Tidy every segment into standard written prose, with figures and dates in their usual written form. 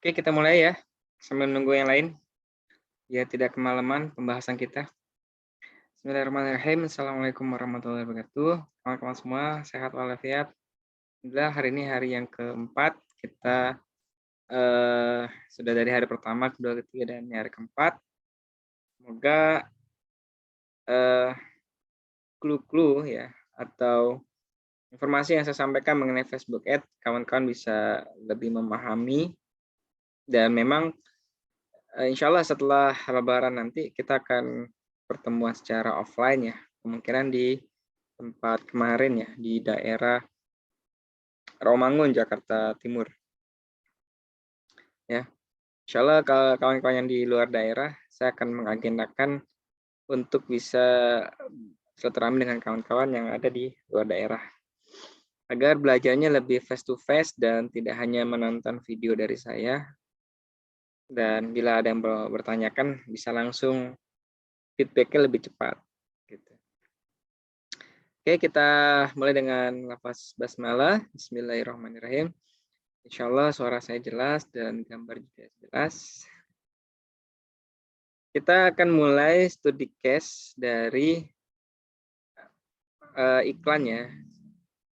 Oke, kita mulai ya, sambil menunggu yang lain, biar tidak kemalaman pembahasan kita. Bismillahirrahmanirrahim. Assalamualaikum warahmatullahi wabarakatuh. Kawan-kawan semua, sehat walafiat. Alhamdulillah, hari ini hari yang keempat. Kita sudah dari hari pertama, kedua, ketiga, dan hari keempat. Semoga clue-clue ya, atau informasi yang saya sampaikan mengenai Facebook Ads, kawan-kawan bisa lebih memahami. Dan memang insya Allah setelah Lebaran nanti kita akan pertemuan secara offline ya, kemungkinan di tempat kemarin ya, di daerah Rawamangun, Jakarta Timur. Ya, insya Allah kalau kawan-kawan yang di luar daerah, saya akan mengagendakan untuk bisa silaturahmi dengan kawan-kawan yang ada di luar daerah, agar belajarnya lebih face to face dan tidak hanya menonton video dari saya. Dan bila ada yang bertanyakan, bisa langsung feedback-nya lebih cepat. Gitu. Oke, kita mulai dengan lafaz basmalah. Bismillahirrahmanirrahim. Insya Allah suara saya jelas dan gambar juga jelas. Kita akan mulai studi case dari iklan ya.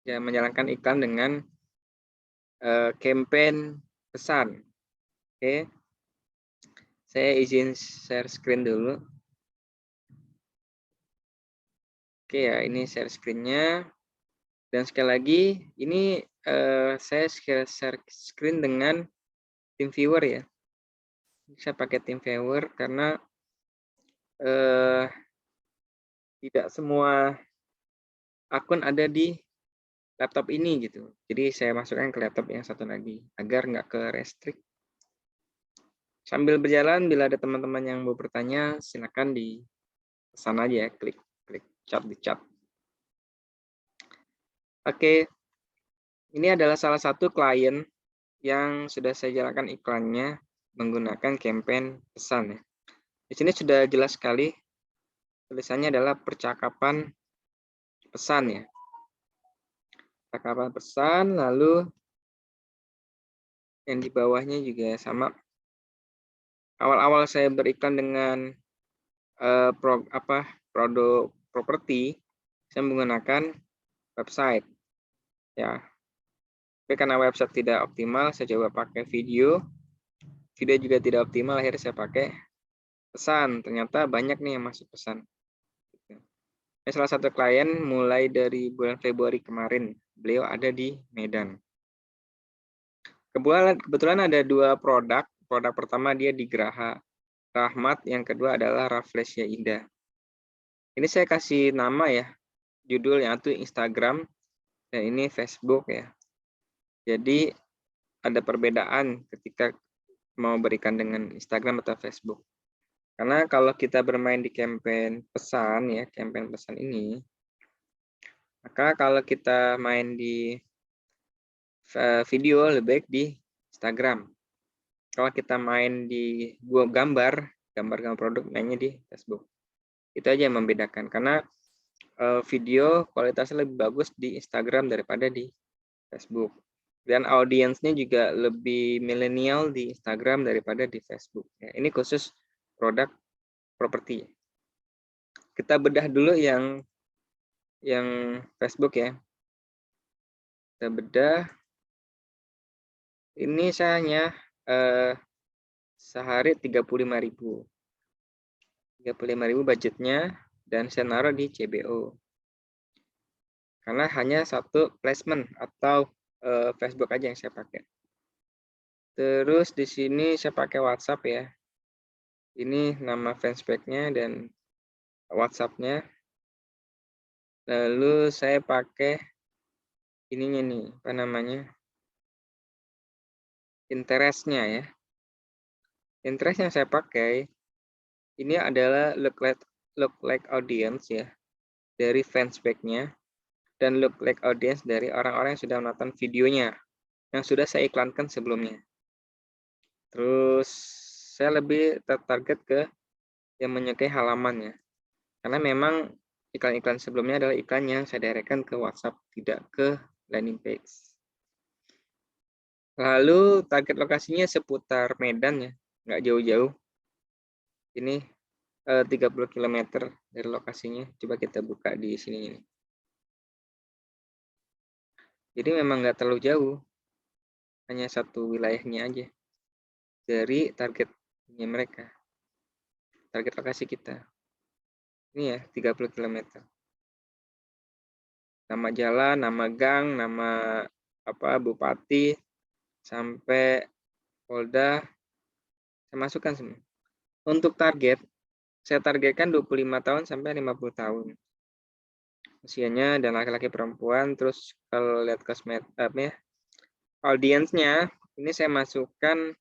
Ya, menjalankan iklan dengan campaign pesan. Oke. Saya izin share screen dulu. Oke ya, ini share screen-nya. Dan sekali lagi, ini saya share screen dengan TeamViewer ya. Saya pakai TeamViewer karena tidak semua akun ada di laptop ini gitu. Jadi saya masukkan ke laptop yang satu lagi agar nggak ke restrict. Sambil berjalan, bila ada teman-teman yang mau bertanya, silakan di sana aja ya, klik chat di chat. Oke, ini adalah salah satu klien yang sudah saya jalankan iklannya menggunakan campaign pesan ya. Di sini sudah jelas sekali tulisannya adalah percakapan pesan ya. Percakapan pesan, lalu yang di bawahnya juga sama. Awal-awal saya beriklan dengan produk properti, saya menggunakan website ya. Tapi karena website tidak optimal, saya coba pakai video juga tidak optimal, akhirnya saya pakai pesan. Ternyata banyak nih yang masuk pesan. Ini salah satu klien mulai dari bulan Februari kemarin, beliau ada di Medan. Kebetulan ada dua produk. Produk pertama dia di Geraha Rahmat, yang kedua adalah Rafflesia Indah. Ini saya kasih nama ya, judulnya itu Instagram dan ini Facebook ya. Jadi ada perbedaan ketika mau berikan dengan Instagram atau Facebook. Karena kalau kita bermain di campaign pesan ya, campaign pesan ini, maka kalau kita main di video lebih baik di Instagram. Kalau kita main di gambar produk, mainnya di Facebook. Itu aja yang membedakan, karena video kualitasnya lebih bagus di Instagram daripada di Facebook. Dan audiensnya juga lebih milenial di Instagram daripada di Facebook. Ya, ini khusus produk properti. Kita bedah dulu yang Facebook ya. Kita bedah. Ini saya hanya sehari 35.000. 35.000 budgetnya, dan saya naruh di CBO. Karena hanya satu placement atau Facebook aja yang saya pakai. Terus di sini saya pakai WhatsApp ya. Ini nama fanspage-nya dan WhatsApp-nya. Lalu saya pakai ininya nih, apa namanya? Interest-nya ya. Interest yang saya pakai ini adalah look like audience ya, dari fanspage-nya, dan look like audience dari orang-orang yang sudah menonton videonya yang sudah saya iklankan sebelumnya. Terus saya lebih tertarget ke yang menyukai halamannya, karena memang iklan-iklan sebelumnya adalah iklan yang saya directkan ke WhatsApp, tidak ke landing page. Lalu target lokasinya seputar Medan ya, nggak jauh-jauh. Ini 30 km dari lokasinya. Coba kita buka di sini ini. Jadi memang nggak terlalu jauh, hanya satu wilayahnya aja dari targetnya mereka, target lokasi kita. Ini ya 30 km. Nama jalan, nama gang, nama bupati, sampai Polda, saya masukkan semua. Untuk target, saya targetkan 25 tahun sampai 50 tahun. Usianya dan laki-laki perempuan. Terus kalau lihat audiensnya, ini saya masukkan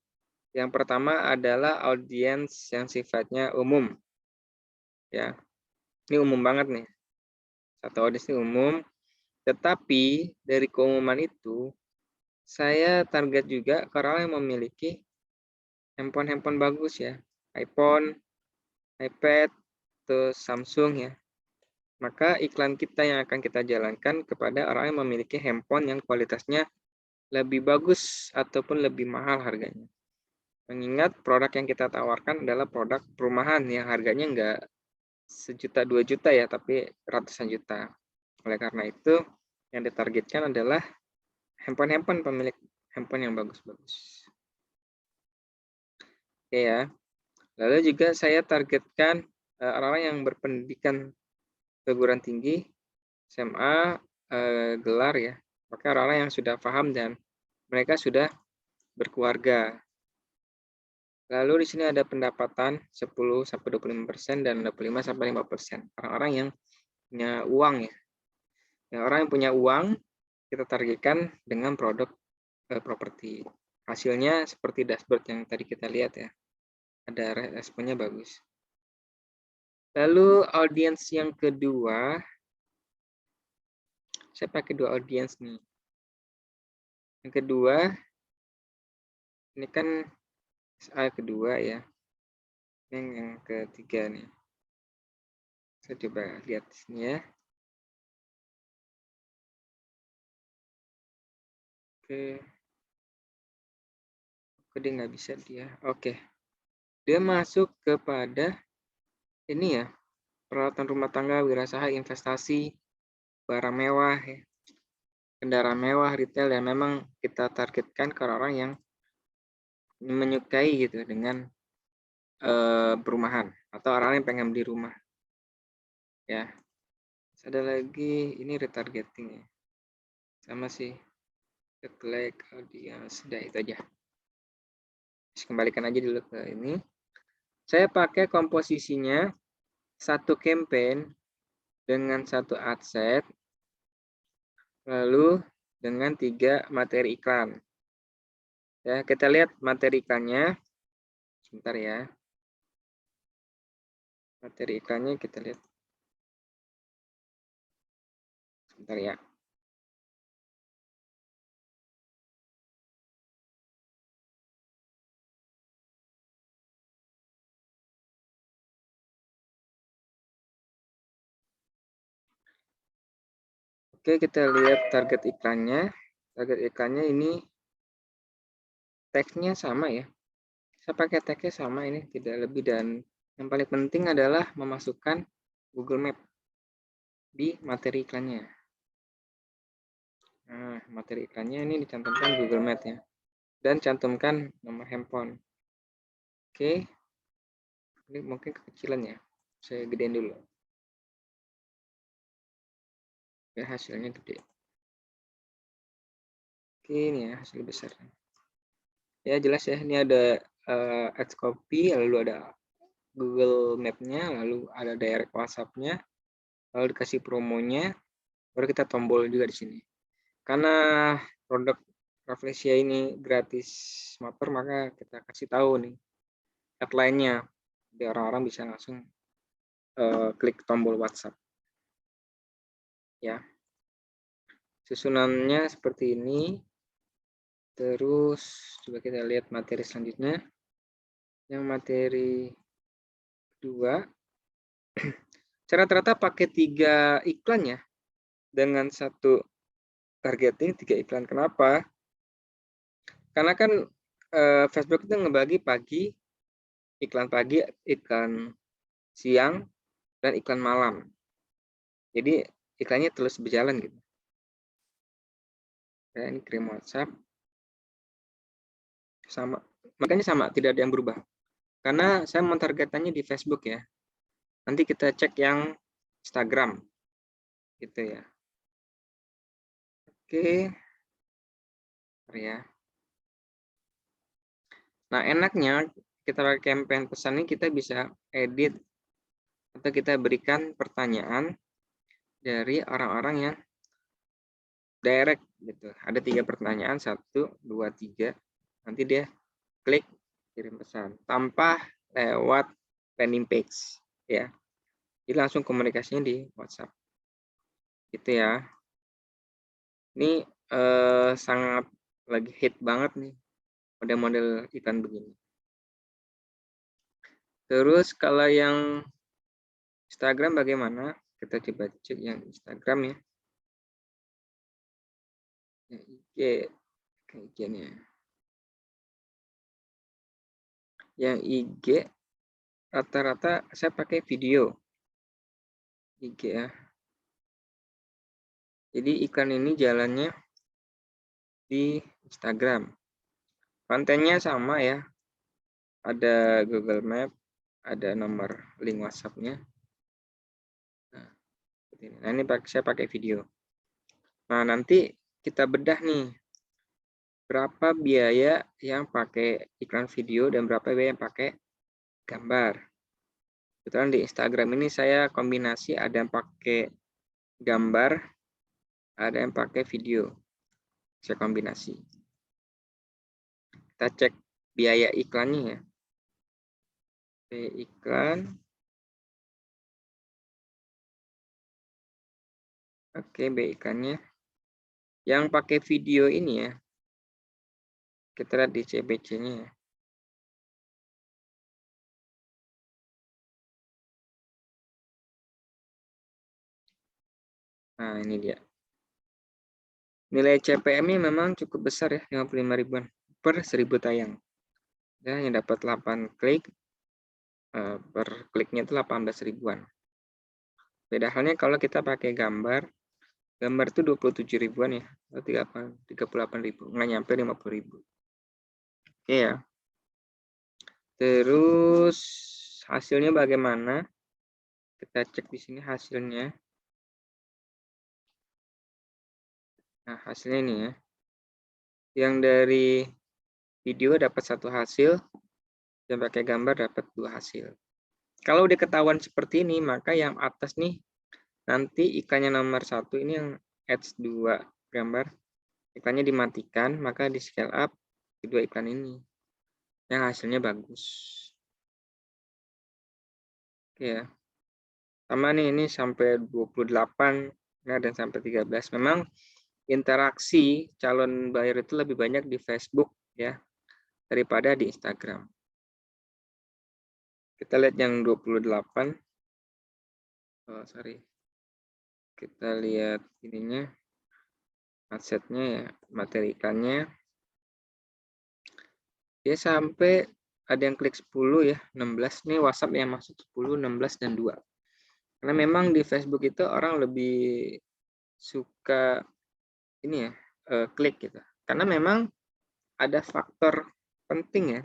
yang pertama adalah audiens yang sifatnya umum. Ya, ini umum banget nih. Satu audiens ini umum, tetapi dari keumuman itu, saya target juga ke orang yang memiliki handphone bagus ya, iPhone, iPad, terus Samsung ya. Maka iklan kita yang akan kita jalankan kepada orang yang memiliki handphone yang kualitasnya lebih bagus ataupun lebih mahal harganya. Mengingat produk yang kita tawarkan adalah produk perumahan yang harganya enggak 1 juta 2 juta ya, tapi ratusan juta. Oleh karena itu, yang ditargetkan adalah handphone pemilik handphone yang bagus-bagus. Oke ya. Lalu juga saya targetkan orang-orang yang berpendidikan perguruan tinggi, SMA, gelar ya. Maka orang-orang yang sudah paham dan mereka sudah berkeluarga. Lalu di sini ada pendapatan 10-25% dan 25-5%. Orang-orang yang punya uang ya. Yang orang yang punya uang kita targetkan dengan produk properti. Hasilnya seperti dashboard yang tadi kita lihat ya. Ada responnya bagus. Lalu audiens yang kedua, saya pakai 2 audiens nih. Yang kedua, ini kan kedua ya. Ini yang ketiga nih. Saya coba lihat di sini ya. Oke. Dia nggak bisa dia. Oke. Dia masuk kepada ini ya. Peralatan rumah tangga, wirausaha, investasi, barang mewah, ya. Kendaraan mewah, retail yang memang kita targetkan ke orang yang menyukai gitu dengan perumahan atau orang yang pengen beli rumah. Ya. Ada lagi ini retargeting ya. Sama sih. Like audience, sudah itu aja. Kembalikan aja dulu ke ini. Saya pakai komposisinya 1 campaign dengan 1 adset, lalu dengan 3 materi iklan. Ya, kita lihat materi iklannya. Sebentar ya. Materi iklannya kita lihat. Sebentar ya. Oke, kita lihat target iklannya. Target iklannya ini teksnya sama ya. Saya pakai teksnya sama ini, tidak lebih, dan yang paling penting adalah memasukkan Google Map di materi iklannya. Nah, materi iklannya ini dicantumkan Google Map ya. Dan cantumkan nomor handphone. Oke. Ini mungkin kekecilan ya. Saya gedein dulu. Ya, hasilnya gede. Oke, ini ya hasil besar. Ya, jelas ya. Ini ada ads copy, lalu ada Google Map-nya, lalu ada direct WhatsApp-nya, lalu dikasih promonya, baru kita tombol juga di sini. Karena produk Rafflesia ini gratis motor, maka kita kasih tahu nih headline-nya, biar orang-orang bisa langsung klik tombol WhatsApp. Ya, susunannya seperti ini. Terus coba kita lihat materi selanjutnya. Yang materi kedua, saya rata-rata pakai 3 iklan ya, dengan 1 targeting 3 iklan. Kenapa? Karena kan Facebook itu ngebagi pagi, iklan siang, dan iklan malam. Jadi iklannya terus berjalan gitu. Ya, ini kirim WhatsApp sama, makanya sama, tidak ada yang berubah. Karena saya mentargetannya di Facebook ya. Nanti kita cek yang Instagram, gitu ya. Oke, ya. Nah, enaknya kita pakai campaign pesan ini kita bisa edit atau kita berikan pertanyaan dari orang-orang yang direct gitu. Ada 3 pertanyaan, 1, 2, 3. Nanti dia klik kirim pesan tanpa lewat landing page ya. Jadi langsung komunikasinya di WhatsApp. Gitu ya. Ini sangat lagi hit banget nih model-model iklan begini. Terus kalau yang Instagram bagaimana? Kita coba cek yang Instagram ya. Yang IG, IG-nya. Yang IG rata-rata saya pakai video. IG ya. Jadi iklan ini jalannya di Instagram. Kontennya sama ya. Ada Google Map, ada nomor link WhatsApp-nya. Nah, ini saya pakai video. Nah, nanti kita bedah nih. Berapa biaya yang pakai iklan video dan berapa biaya yang pakai gambar. Kebetulan di Instagram ini saya kombinasi, ada yang pakai gambar, ada yang pakai video. Saya kombinasi. Kita cek biaya iklannya ya. Biaya iklan. Oke, biaya iklannya. Yang pakai video ini ya. Kita lihat di CPC-nya ya. Nah, ini dia. Nilai CPM-nya memang cukup besar ya, 55 ribuan per 1000 tayang. Ya, yang dapat 8 klik, per kliknya itu 18 ribuan. Beda halnya kalau kita pakai gambar itu 27 ribuan ya, atau 38 ribu, nggak nyampe 50 ribu. Oke ya. Terus hasilnya bagaimana? Kita cek di sini hasilnya. Nah, hasilnya ini ya. Yang dari video dapat 1 hasil, dan pakai gambar dapat 2 hasil. Kalau udah ketahuan seperti ini, maka yang atas nih, nanti iklannya nomor 1 ini yang ads 2 gambar, iklannya dimatikan, maka di scale up kedua iklan ini, yang hasilnya bagus. Oke ya. Sama nih, ini sampai 28 ya, dan sampai 13. Memang interaksi calon buyer itu lebih banyak di Facebook ya, daripada di Instagram. Kita lihat yang 28. Oh, sorry. Kita lihat ininya, asetnya ya, materi iklannya. Dia sampai ada yang klik 10 ya, 16 nih WhatsApp yang masuk 10, 16 dan 2. Karena memang di Facebook itu orang lebih suka ini ya, klik gitu. Karena memang ada faktor penting ya.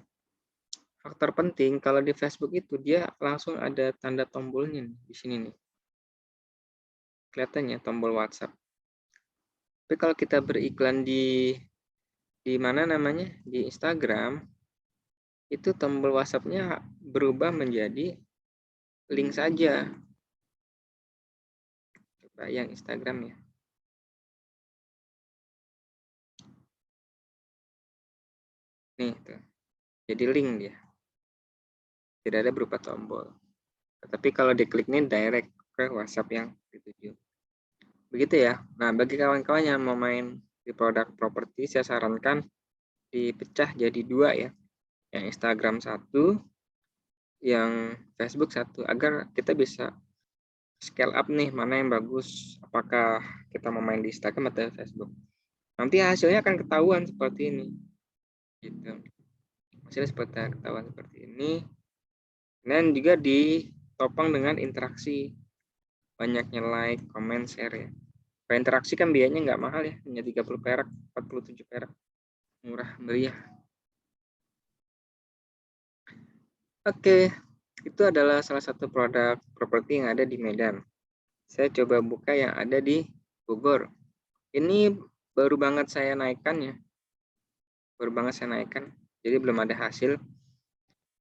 Faktor penting kalau di Facebook itu dia langsung ada tanda tombolnya nih, di sini nih. Kelihatannya tombol WhatsApp. Tapi kalau kita beriklan di mana namanya? Di Instagram, itu tombol WhatsApp-nya berubah menjadi link saja. Coba yang Instagram ya. Nih, tuh. Jadi link dia. Tidak ada berupa tombol. Tapi kalau diklik nih direct ke WhatsApp yang dituju. Begitu ya. Nah, bagi kawan-kawan yang mau main di produk properti, saya sarankan dipecah jadi 2 ya. Yang Instagram 1, yang Facebook 1, agar kita bisa scale up nih, mana yang bagus, apakah kita mau main di Instagram atau Facebook. Nanti hasilnya akan ketahuan seperti ini. gitu. Hasilnya seperti ketahuan seperti ini. Dan juga ditopang dengan interaksi, banyaknya like, comment, share ya. Kalau interaksi kan biayanya nggak mahal ya, hanya 30 perak, 47 perak, murah meriah. Oke, itu adalah salah satu produk properti yang ada di Medan. Saya coba buka yang ada di Bogor. Ini baru banget saya naikkan ya, baru banget saya naikkan, jadi belum ada hasil.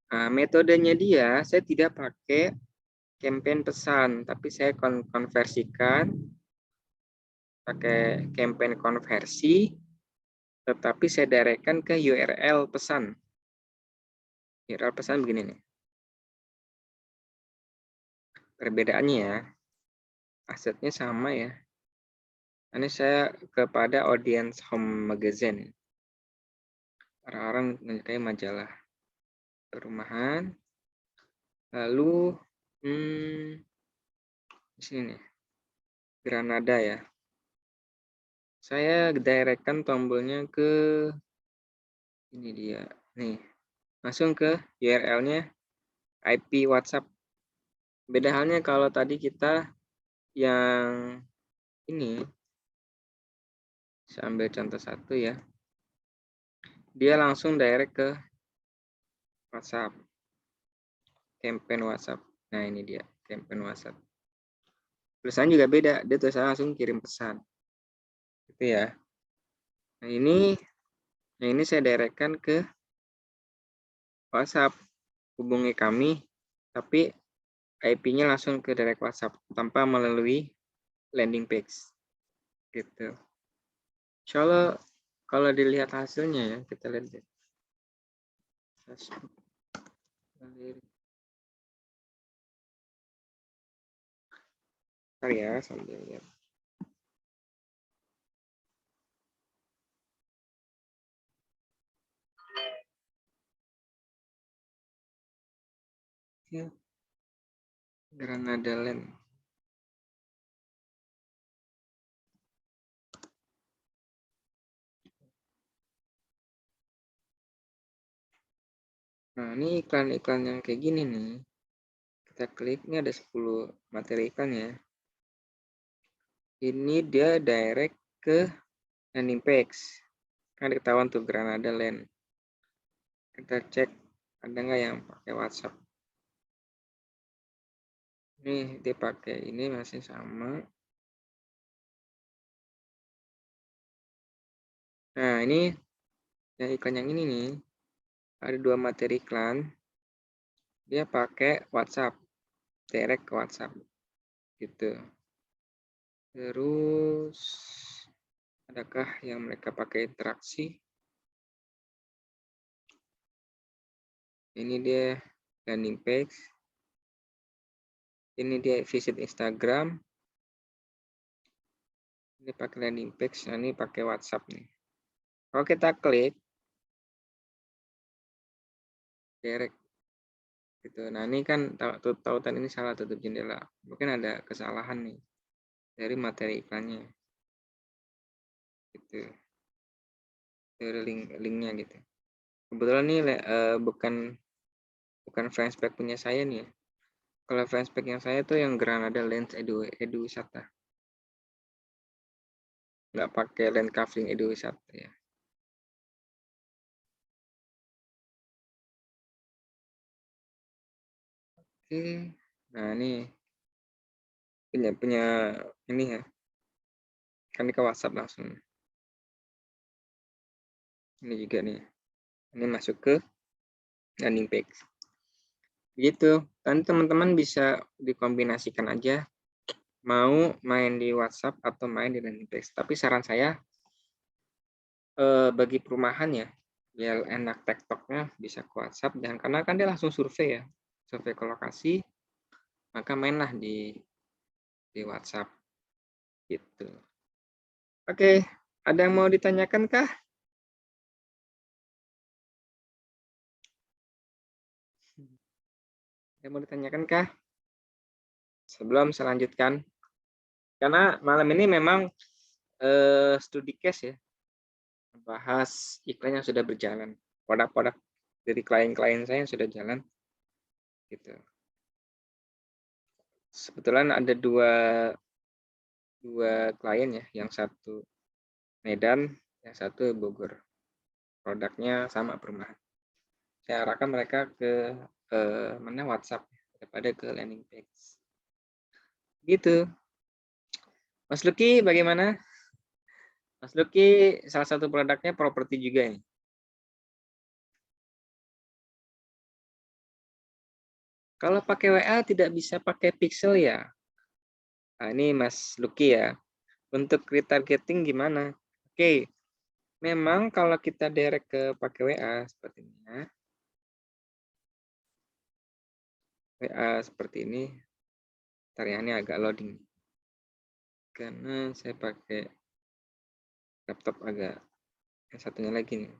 Nah, metodenya dia, saya tidak pakai campaign pesan, tapi saya konversikan pakai campaign konversi, tetapi saya directkan ke URL pesan. URL pesan begini nih. Perbedaannya ya, asetnya sama ya. Ini saya kepada audience home magazine. Orang-orang menyukai majalah perumahan. Lalu di sini nih, Granada ya. Saya directkan tombolnya ke ini dia. Nih, langsung ke URL-nya IP WhatsApp. Beda halnya kalau tadi kita yang ini, saya ambil contoh satu ya. Dia langsung direct ke WhatsApp. Campaign WhatsApp. Nah, ini dia, campaign WhatsApp. Tulisannya juga beda, dia tulisannya langsung kirim pesan. Gitu ya. Nah, ini saya directkan ke WhatsApp. Hubungi kami, tapi IP-nya langsung ke direct WhatsApp tanpa melalui landing page. Gitu. Insya Allah kalau dilihat hasilnya ya, kita lihat deh. Bentar ya, sambil lihat. Ya. Granada Land. Nah, ini iklan-iklan yang kayak gini nih. Kita klik, ini ada 10 materi iklan ya. Ini dia direct ke landing page. Kan ketahuan tuh Granada Land. Kita cek ada nggak yang pakai WhatsApp. Nih, dia pakai ini masih sama. Nah, ini yang iklan yang ini nih. Ada 2 materi iklan. Dia pakai WhatsApp. Direct ke WhatsApp. Gitu. Terus adakah yang mereka pakai interaksi? Ini dia landing page. Ini dia visit Instagram. Ini pakai landing page. Nah, ini pakai WhatsApp nih. Kalau kita klik direct gitu. Nah, ini kan tautan ini salah tutup jendela. Mungkin ada kesalahan nih dari materi iklannya. Gitu. Dari linknya gitu. Kebetulan nih bukan flashback punya saya nih ya. Kalau flashback yang saya tuh yang Granada Lens Edu Wisata. Nggak pakai lens covering Edu Wisata ya. Oke. Nah, ini punya ini ya. Kan ke WhatsApp langsung. Ini juga nih. Ini masuk ke landing page. Begitu. Dan teman-teman bisa dikombinasikan aja. Mau main di WhatsApp atau main di landing page. Tapi saran saya bagi perumahan ya, biar enak tektoknya bisa ke WhatsApp. Dan karena kan dia langsung survei ya. Survei ke lokasi. Maka mainlah di WhatsApp. Gitu. Oke. Ada yang mau ditanyakan kah? Ada yang mau ditanyakan kah? Sebelum saya lanjutkan. Karena malam ini memang studi case ya, bahas iklan yang sudah berjalan. produk-produk dari klien-klien saya yang sudah jalan gitu. Kebetulan ada dua klien ya, yang satu Medan, yang satu Bogor. Produknya sama perumahan. Saya arahkan mereka ke mana WhatsApp daripada ke landing page. Gitu. Mas Luki bagaimana? Mas Luki salah satu produknya properti juga ini. Kalau pakai WA tidak bisa pakai pixel ya. Nah, ini Mas Luki ya. Untuk retargeting gimana? Oke. Memang kalau kita direct ke pakai WA seperti ini ya. WA seperti ini. Tariannya agak loading. Karena saya pakai laptop agak yang satunya lagi nih.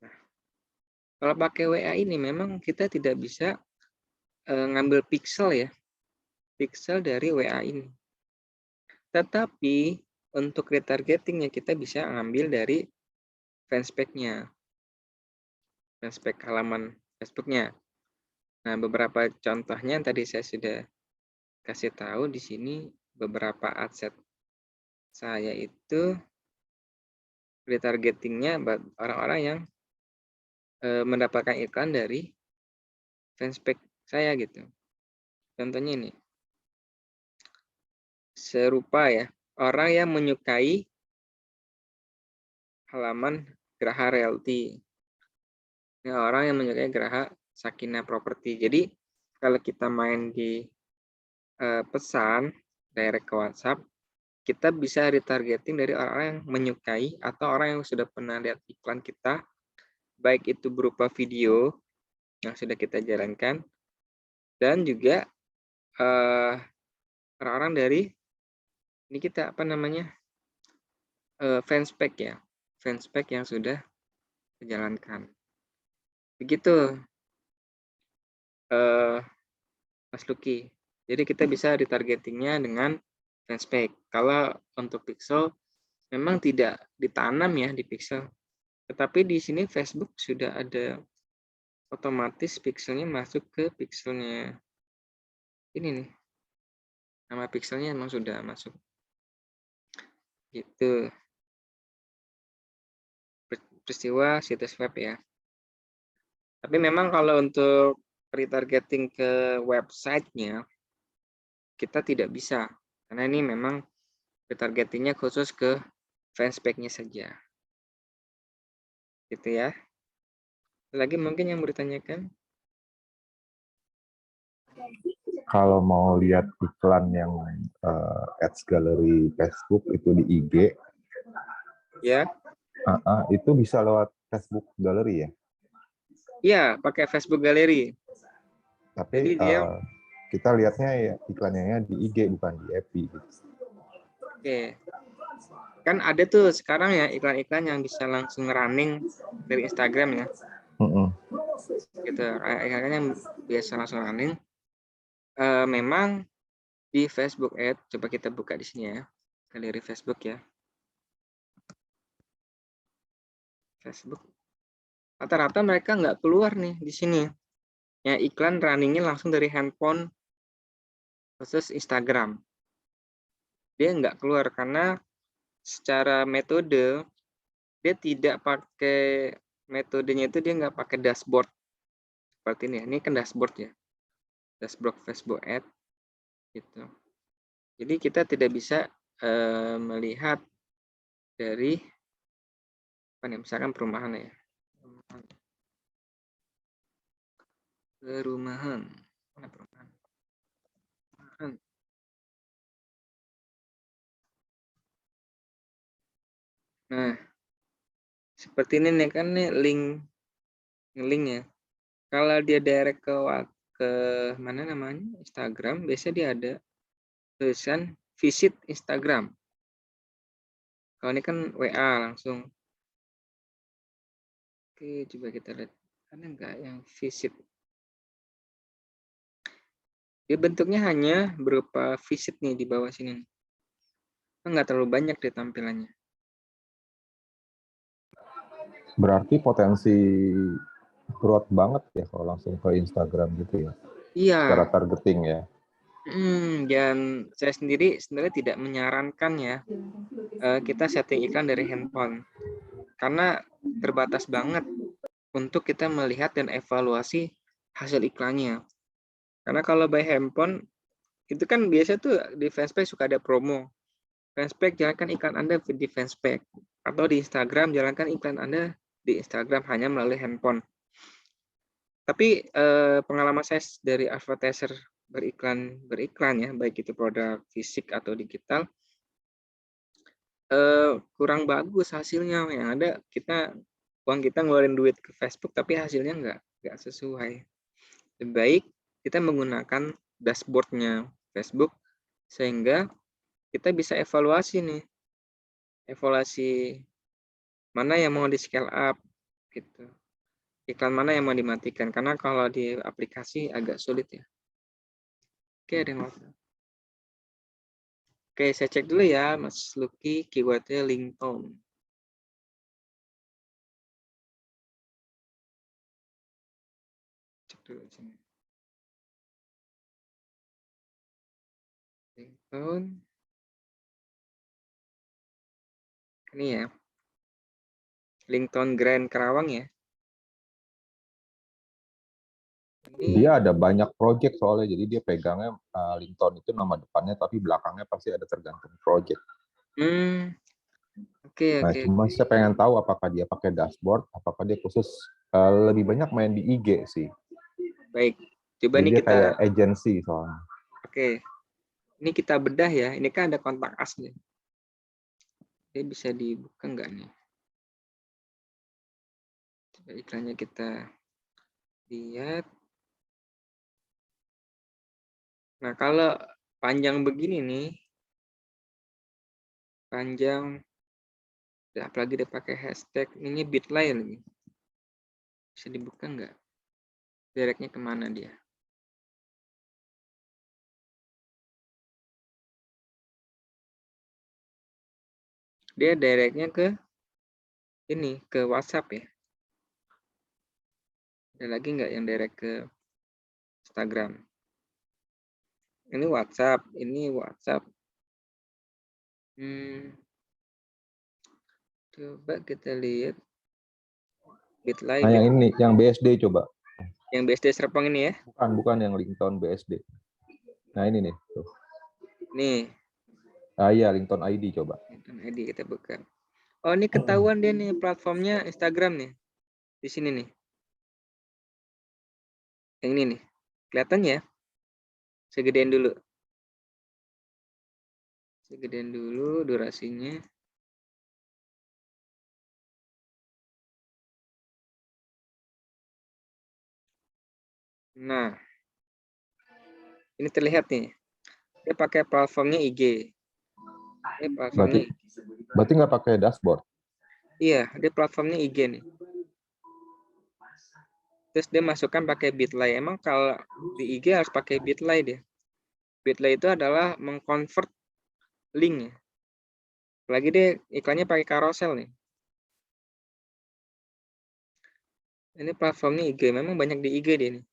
Nah, kalau pakai WA ini memang kita tidak bisa ngambil pixel ya. Pixel dari WA ini. Tetapi untuk retargetingnya kita bisa ngambil dari fanspage-nya. Fanspage halaman Facebook-nya. Nah, beberapa contohnya tadi saya sudah kasih tahu di sini beberapa adset saya itu retargetingnya orang-orang yang mendapatkan iklan dari fanspage saya gitu. Contohnya ini. Serupa ya, orang yang menyukai halaman Geraha Realty. Ini orang yang menyukai Geraha Sakinah Property. Jadi kalau kita main di pesan direct ke WhatsApp, kita bisa retargeting dari orang-orang yang menyukai atau orang yang sudah pernah lihat iklan kita, baik itu berupa video yang sudah kita jalankan, dan juga orang-orang dari ini kita apa namanya fanspage ya, fanspage yang sudah dijalankan. Begitu, Mas Luki. Jadi kita bisa retargetingnya dengan fanspage. Kalau untuk pixel memang tidak ditanam ya di pixel, tetapi di sini Facebook sudah ada otomatis pixelnya masuk ke pixelnya ini nih. Nama pixelnya memang sudah masuk. Gitu. Peristiwa situs web ya. Tapi memang kalau untuk retargeting ke website-nya kita tidak bisa. Karena ini memang retargetingnya khusus ke fanspage-nya saja. Gitu ya. Lagi mungkin yang mau ditanyakan? Kalau mau lihat iklan yang ads gallery Facebook itu di IG, Ya. Itu bisa lewat Facebook Gallery ya? Iya, pakai Facebook Gallery. Tapi Jadi dia kita lihatnya ya iklannya di IG bukan di FB. Gitu. Oke. Kan ada tuh sekarang ya iklan-iklan yang bisa langsung running dari Instagram ya. Gitu. Iklan yang biasa langsung running. Memang di Facebook Ad, coba kita buka di sini ya. Galeri Facebook ya. Facebook. Rata-rata mereka nggak keluar nih di sini. Ya iklan runningnya langsung dari handphone khusus Instagram. Dia nggak keluar karena secara metode dia tidak pakai metodenya itu dia nggak pakai dashboard seperti ini. Ini kan dashboard ya, dashboard Facebook Ad gitu. Jadi kita tidak bisa melihat dari apa nih, misalkan perumahan ya, perumahan mana perumahan? Nah, seperti ini nih kan nih linknya. Kalau dia direct ke mana namanya Instagram, biasanya dia ada tulisan visit Instagram. Kalau ini kan WA langsung. Oke, coba kita lihat. Ada nggak yang visit? Dia bentuknya hanya berupa visit nih di bawah sini. Nggak terlalu banyak deh tampilannya. Berarti potensi growth banget ya kalau langsung ke Instagram gitu ya. Iya. Secara targeting ya. Dan saya sendiri sebenarnya tidak menyarankan ya kita setting iklan dari handphone karena terbatas banget untuk kita melihat dan evaluasi hasil iklannya. Karena kalau by handphone itu kan biasa tuh di fanspage suka ada promo. Fanspage jalankan iklan Anda di fanspage atau di Instagram jalankan iklan Anda di Instagram hanya melalui handphone. Tapi pengalaman saya dari advertiser beriklan ya, baik itu produk fisik atau digital, kurang bagus hasilnya. Yang ada uang kita ngeluarin duit ke Facebook tapi hasilnya nggak sesuai. Lebih baik kita menggunakan dashboardnya Facebook sehingga kita bisa evaluasi nih, evaluasi mana yang mau di scale up gitu. Iklan mana yang mau dimatikan karena kalau di aplikasi agak sulit ya. Oke, ada yang mau. Oke, saya cek dulu ya, Mas Lucky, keywordnya LinkedIn. Cek dulu sini. LinkedIn. Ini ya. LinkedIn Grand Karawang ya. Ini Dia ada banyak project soalnya, jadi dia pegangnya LinkedIn itu nama depannya, tapi belakangnya pasti ada tergantung project. Oke. Nah, cuma saya pengen tahu apakah dia pakai dashboard, apakah dia khusus lebih banyak main di IG sih. Baik. Coba Jadi nih dia kita kayak agency soalnya. Oke. Ini kita bedah ya. Ini kan ada kontak us nih. Dia bisa dibuka nggak nih? Coba iklannya kita lihat. Nah, kalau panjang begini nih, panjang, apalagi dia pakai hashtag, ini Bitly lagi. Bisa dibuka nggak? Directnya kemana dia? Dia directnya ke ini, ke WhatsApp ya. Ada lagi nggak yang direct ke Instagram? Ini WhatsApp, Coba kita lihat Bitly. Nah, yang ini, yang BSD coba. Yang BSD Serpong ini ya. Bukan yang LinkedIn BSD. Nah, ini nih. Tuh. Nih. Iya, LinkedIn ID coba. LinkedIn ID kita buka. Oh, ini ketahuan dia nih platformnya Instagram nih. Di sini nih. Yang ini nih. Kelihatan ya? Segedean dulu. Segedean dulu durasinya. Nah, ini terlihat nih. Dia pakai platformnya IG. Ini platformnya IG. Berarti nggak pakai dashboard? Iya, dia platformnya IG nih. Terus dia masukkan pakai Bitly. Emang kalau di IG harus pakai Bitly dia. Bitly itu adalah mengconvert link ya. Apalagi dia iklannya pakai carousel nih. Ini platformnya IG. Memang banyak di IG dia nih.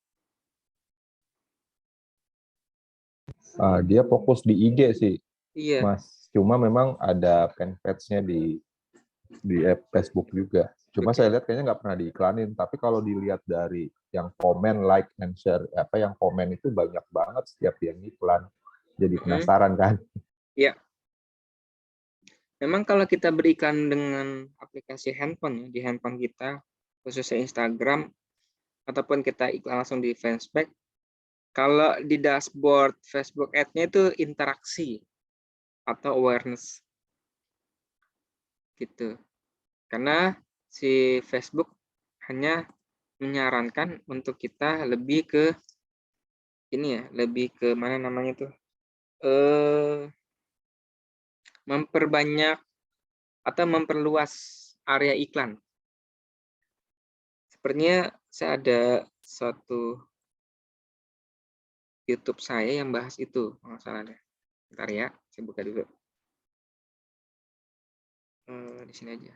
Dia fokus di IG sih, Iya. Mas. Cuma memang ada fanpage-nya di Facebook juga. Cuma Oke. saya lihat kayaknya nggak pernah diiklanin. Tapi kalau dilihat dari yang komen, like, and share, yang komen itu banyak banget setiap yang iklan. Jadi penasaran kan? Iya. Memang kalau kita beriklan dengan aplikasi handphone ya, di handphone kita, khususnya Instagram, ataupun kita iklan langsung di Facebook, kalau di dashboard Facebook Ad-nya itu interaksi atau awareness. Gitu. Karena si Facebook hanya menyarankan untuk kita lebih ke ini ya, lebih ke mana namanya tuh? Memperbanyak atau memperluas area iklan. Sepertinya saya ada suatu YouTube saya yang bahas itu, kalau nggak salah deh. Bentar ya, saya buka dulu. Di sini aja.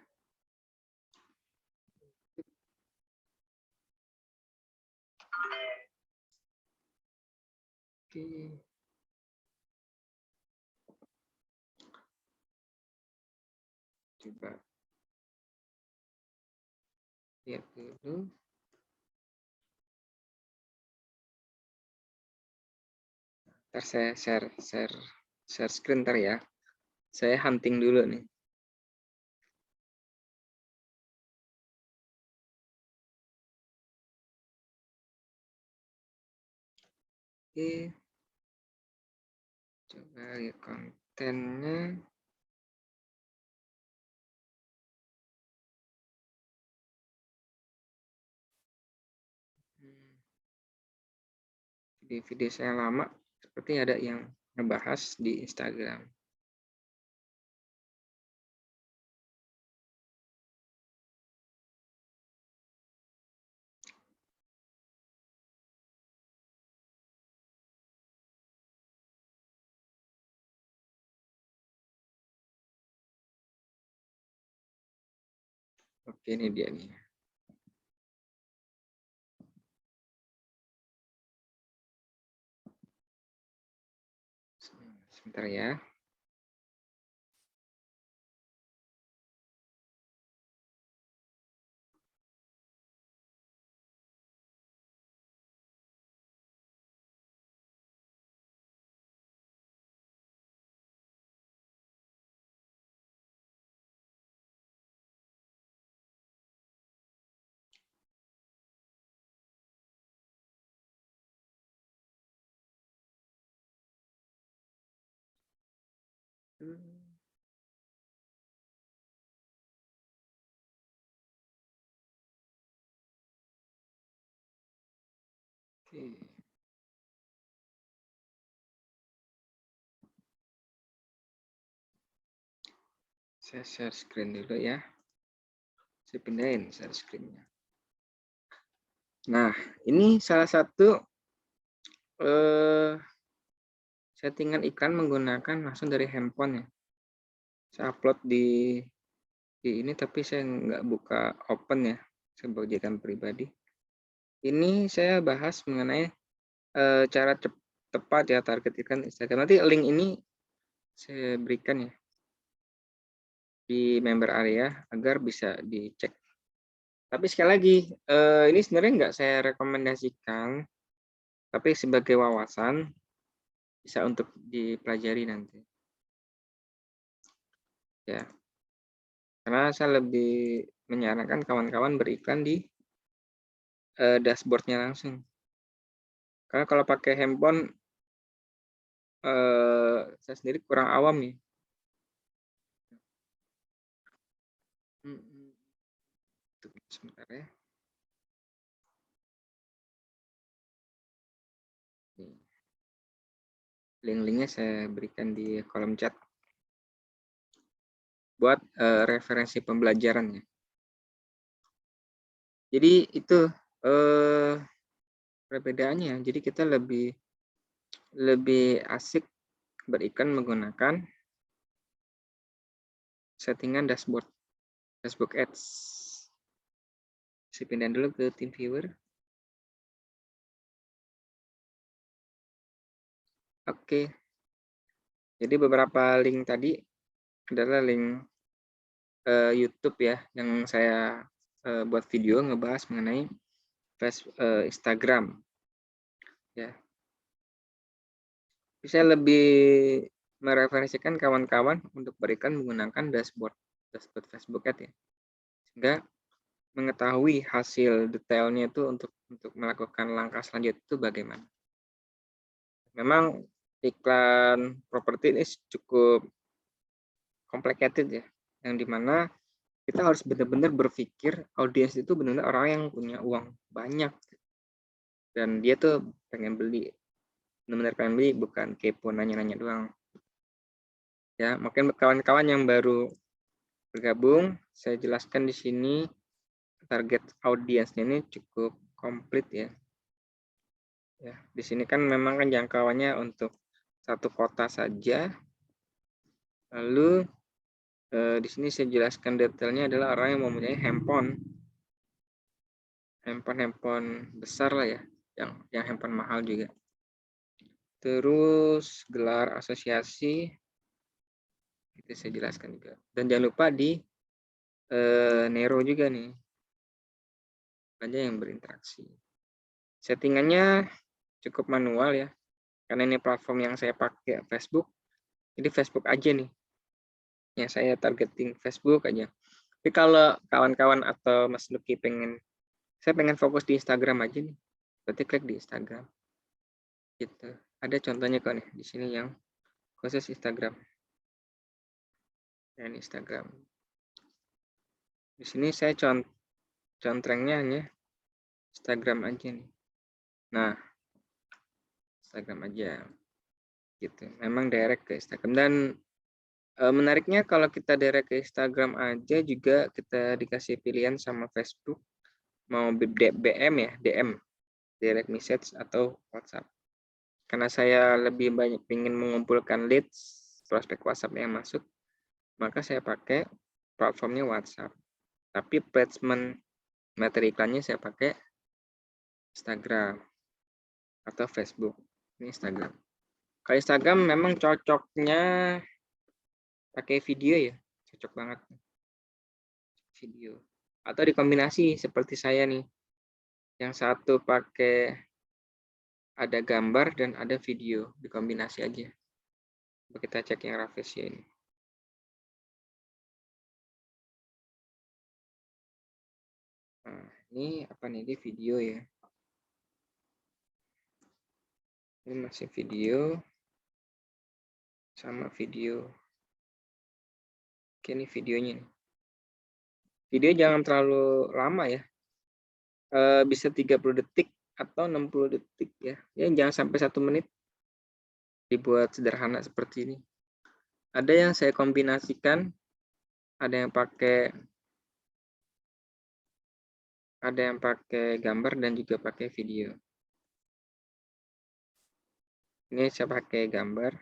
Oke. Coba lihat dulu. Ntar saya share screen ntar ya. Saya hunting dulu nih. Oke. Coba lihat kontennya. Di video saya lama seperti ada yang ngebahas di Instagram. Oke, ini dia nih. Sebentar ya. Oke. Saya share screen dulu ya. Saya pindahin share screen-nya. Nah, ini salah satu settingan iklan menggunakan langsung dari handphone ya. Saya upload di ini, tapi saya nggak buka open ya. Saya bagikan pribadi. Ini saya bahas mengenai cara tepat ya target iklan Instagram. Nanti link ini saya berikan ya di member area agar bisa dicek. Tapi sekali lagi, ini sebenarnya nggak saya rekomendasikan, tapi sebagai wawasan bisa untuk dipelajari nanti. Ya, karena saya lebih menyarankan kawan-kawan beriklan di dashboardnya langsung. Karena kalau pakai handphone, saya sendiri kurang awam nih. Tunggu sebentar ya. Link-linknya saya berikan di kolom chat buat referensi pembelajarannya. Jadi itu perbedaannya. Jadi kita lebih asik beriklan menggunakan settingan dashboard ads. Saya pindah dulu ke tim viewer. Oke. Jadi beberapa link tadi adalah link YouTube ya yang saya buat video ngebahas mengenai Instagram. Ya. Bisa lebih mereferensikan kawan-kawan untuk berikan menggunakan dashboard Facebook Ads ya. Sehingga mengetahui hasil detailnya itu untuk melakukan langkah selanjutnya itu bagaimana. Memang iklan properti ini cukup complicated ya, yang dimana kita harus benar-benar berpikir audiens itu benar-benar orang yang punya uang banyak dan dia tuh pengen beli, benar-benar pengen beli, bukan kepo nanya-nanya doang. Ya, mungkin kawan-kawan yang baru bergabung, saya jelaskan di sini target audiensnya ini cukup komplit ya. Ya, di sini kan memang kan jangkauannya untuk satu kota saja. Lalu di sini saya jelaskan detailnya adalah orang yang mempunyai handphone besar lah ya, yang handphone mahal juga. Terus gelar asosiasi, itu saya jelaskan juga. Dan jangan lupa di Nero juga nih, aja yang berinteraksi. Settingannya cukup manual ya, karena ini platform yang saya pakai Facebook, jadi Facebook aja nih. Ya saya targeting Facebook aja. Tapi kalau kawan-kawan atau Mas Luki saya pengen fokus di Instagram aja nih, berarti klik di Instagram. Gitu. Ada contohnya kok nih di sini yang khusus Instagram. Dan Instagram. Di sini saya contrengnya hanya Instagram aja nih. Nah, Instagram aja. Gitu. Memang direct ke Instagram. Dan menariknya kalau kita direct ke Instagram aja juga kita dikasih pilihan sama Facebook mau BM ya, DM, direct message atau WhatsApp. Karena saya lebih banyak ingin mengumpulkan leads prospek WhatsApp yang masuk, maka saya pakai platformnya WhatsApp. Tapi placement materi iklannya saya pakai Instagram atau Facebook. Ini Instagram. Kalau Instagram memang cocoknya pakai video ya, cocok banget video. Atau dikombinasi seperti saya nih, yang satu pakai ada gambar dan ada video, dikombinasi aja. Kita cek yang Rafflesia ini. Nah, ini apa nih? Ini video ya. Ini masih video sama video. Oke, ini videonya nih. Video jangan terlalu lama ya. Bisa 30 detik atau 60 detik ya. Ya jangan sampai 1 menit. Dibuat sederhana seperti ini. Ada yang saya kombinasikan, ada yang pakai gambar dan juga pakai video. Ini saya pakai gambar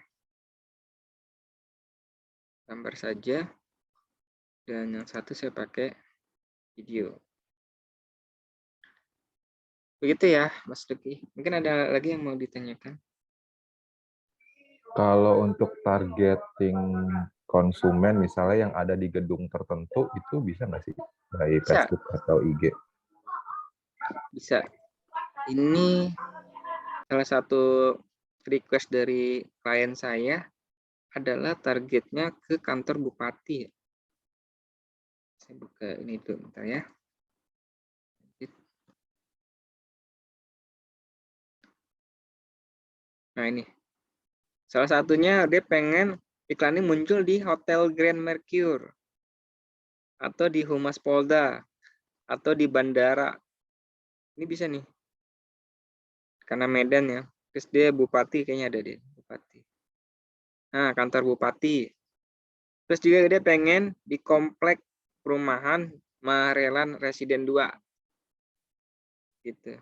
saja, dan yang satu saya pakai video. Begitu ya, Mas Luki. Mungkin ada lagi yang mau ditanyakan? Kalau untuk targeting konsumen misalnya yang ada di gedung tertentu itu bisa nggak sih dari Bisa. Facebook atau IG? Bisa. Ini salah satu request dari klien saya adalah targetnya ke kantor bupati. Saya buka ini dulu bentar ya. Nah ini. Salah satunya dia pengen iklannya muncul di Hotel Grand Mercure. Atau di Humas Polda. Atau di bandara. Ini bisa nih. Karena Medan ya. Terus dia bupati kayaknya ada deh. Bupati. Nah kantor bupati. Terus juga dia pengen di komplek perumahan Marelan Residen 2. Gitu.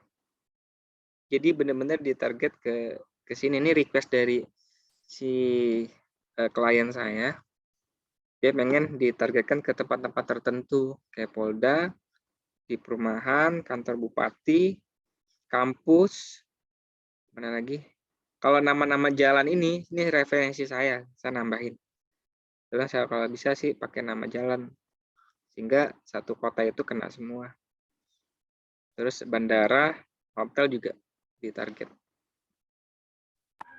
Jadi benar-benar ditarget ke sini. Ini request dari si klien saya. Dia pengen ditargetkan ke tempat-tempat tertentu kayak Polda, di perumahan, kantor bupati, kampus, mana lagi? Kalau nama-nama jalan ini referensi saya nambahin. Terus saya kalau bisa sih pakai nama jalan sehingga satu kota itu kena semua. Terus bandara, hotel juga ditarget.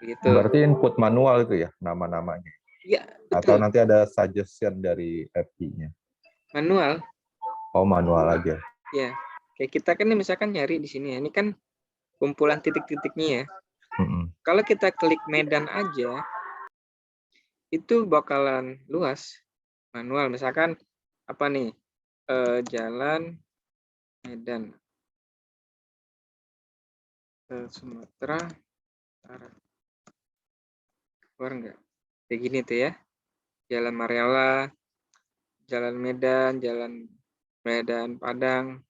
Gitu. Berarti input manual itu ya nama-namanya? Iya, Atau betul. nanti ada suggestion dari FI-nya? Manual. Oh, manual aja. Ya. Kayak kita kan misalkan nyari di sini ya. Ini kan kumpulan titik-titiknya ya. Kalau kita klik Medan aja, itu bakalan luas manual. Misalkan apa nih? Jalan Medan Sumatera Utara. Keluar nggak? Kayak gini tuh ya. Jalan Mariala, Jalan Medan Padang,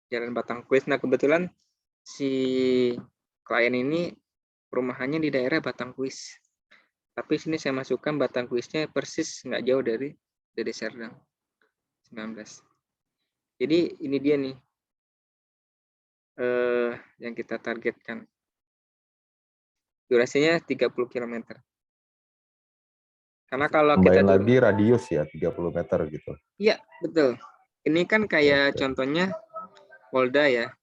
Jalan Batangkuis. Nah kebetulan si klien ini perumahannya di daerah Batangkuis. Tapi sini saya masukkan Batangkuisnya persis nggak jauh dari Serdang 19. Jadi ini dia nih yang kita targetkan. durasinya 30 km. Karena kalau kita Tambahin lagi radius ya 30 meter gitu. iya, betul. Ini kan kayak contohnya Polda ya.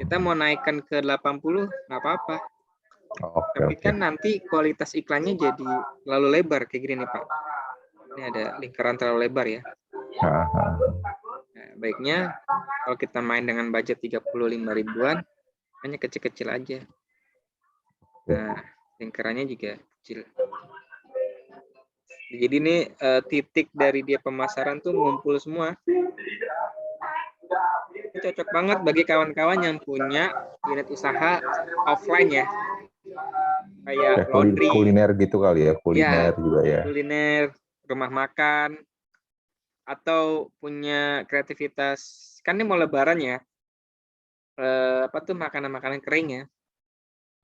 Kita mau naikkan ke 80 nggak apa-apa. Tapi kan nanti kualitas iklannya jadi terlalu lebar kayak gini nih Pak. Ini ada lingkaran terlalu lebar ya. Nah, baiknya kalau kita main dengan budget 35 ribuan, hanya kecil-kecil aja. Nah, lingkarannya juga kecil. Jadi ini titik dari dia pemasaran tuh ngumpul semua. Ini cocok banget bagi kawan-kawan yang punya unit usaha offline ya. Kayak laundry. Kuliner gitu kali ya, kuliner juga ya. Kuliner, rumah makan, atau punya kreativitas. Kan ini mau lebaran ya. Apa tuh makanan-makanan kering ya.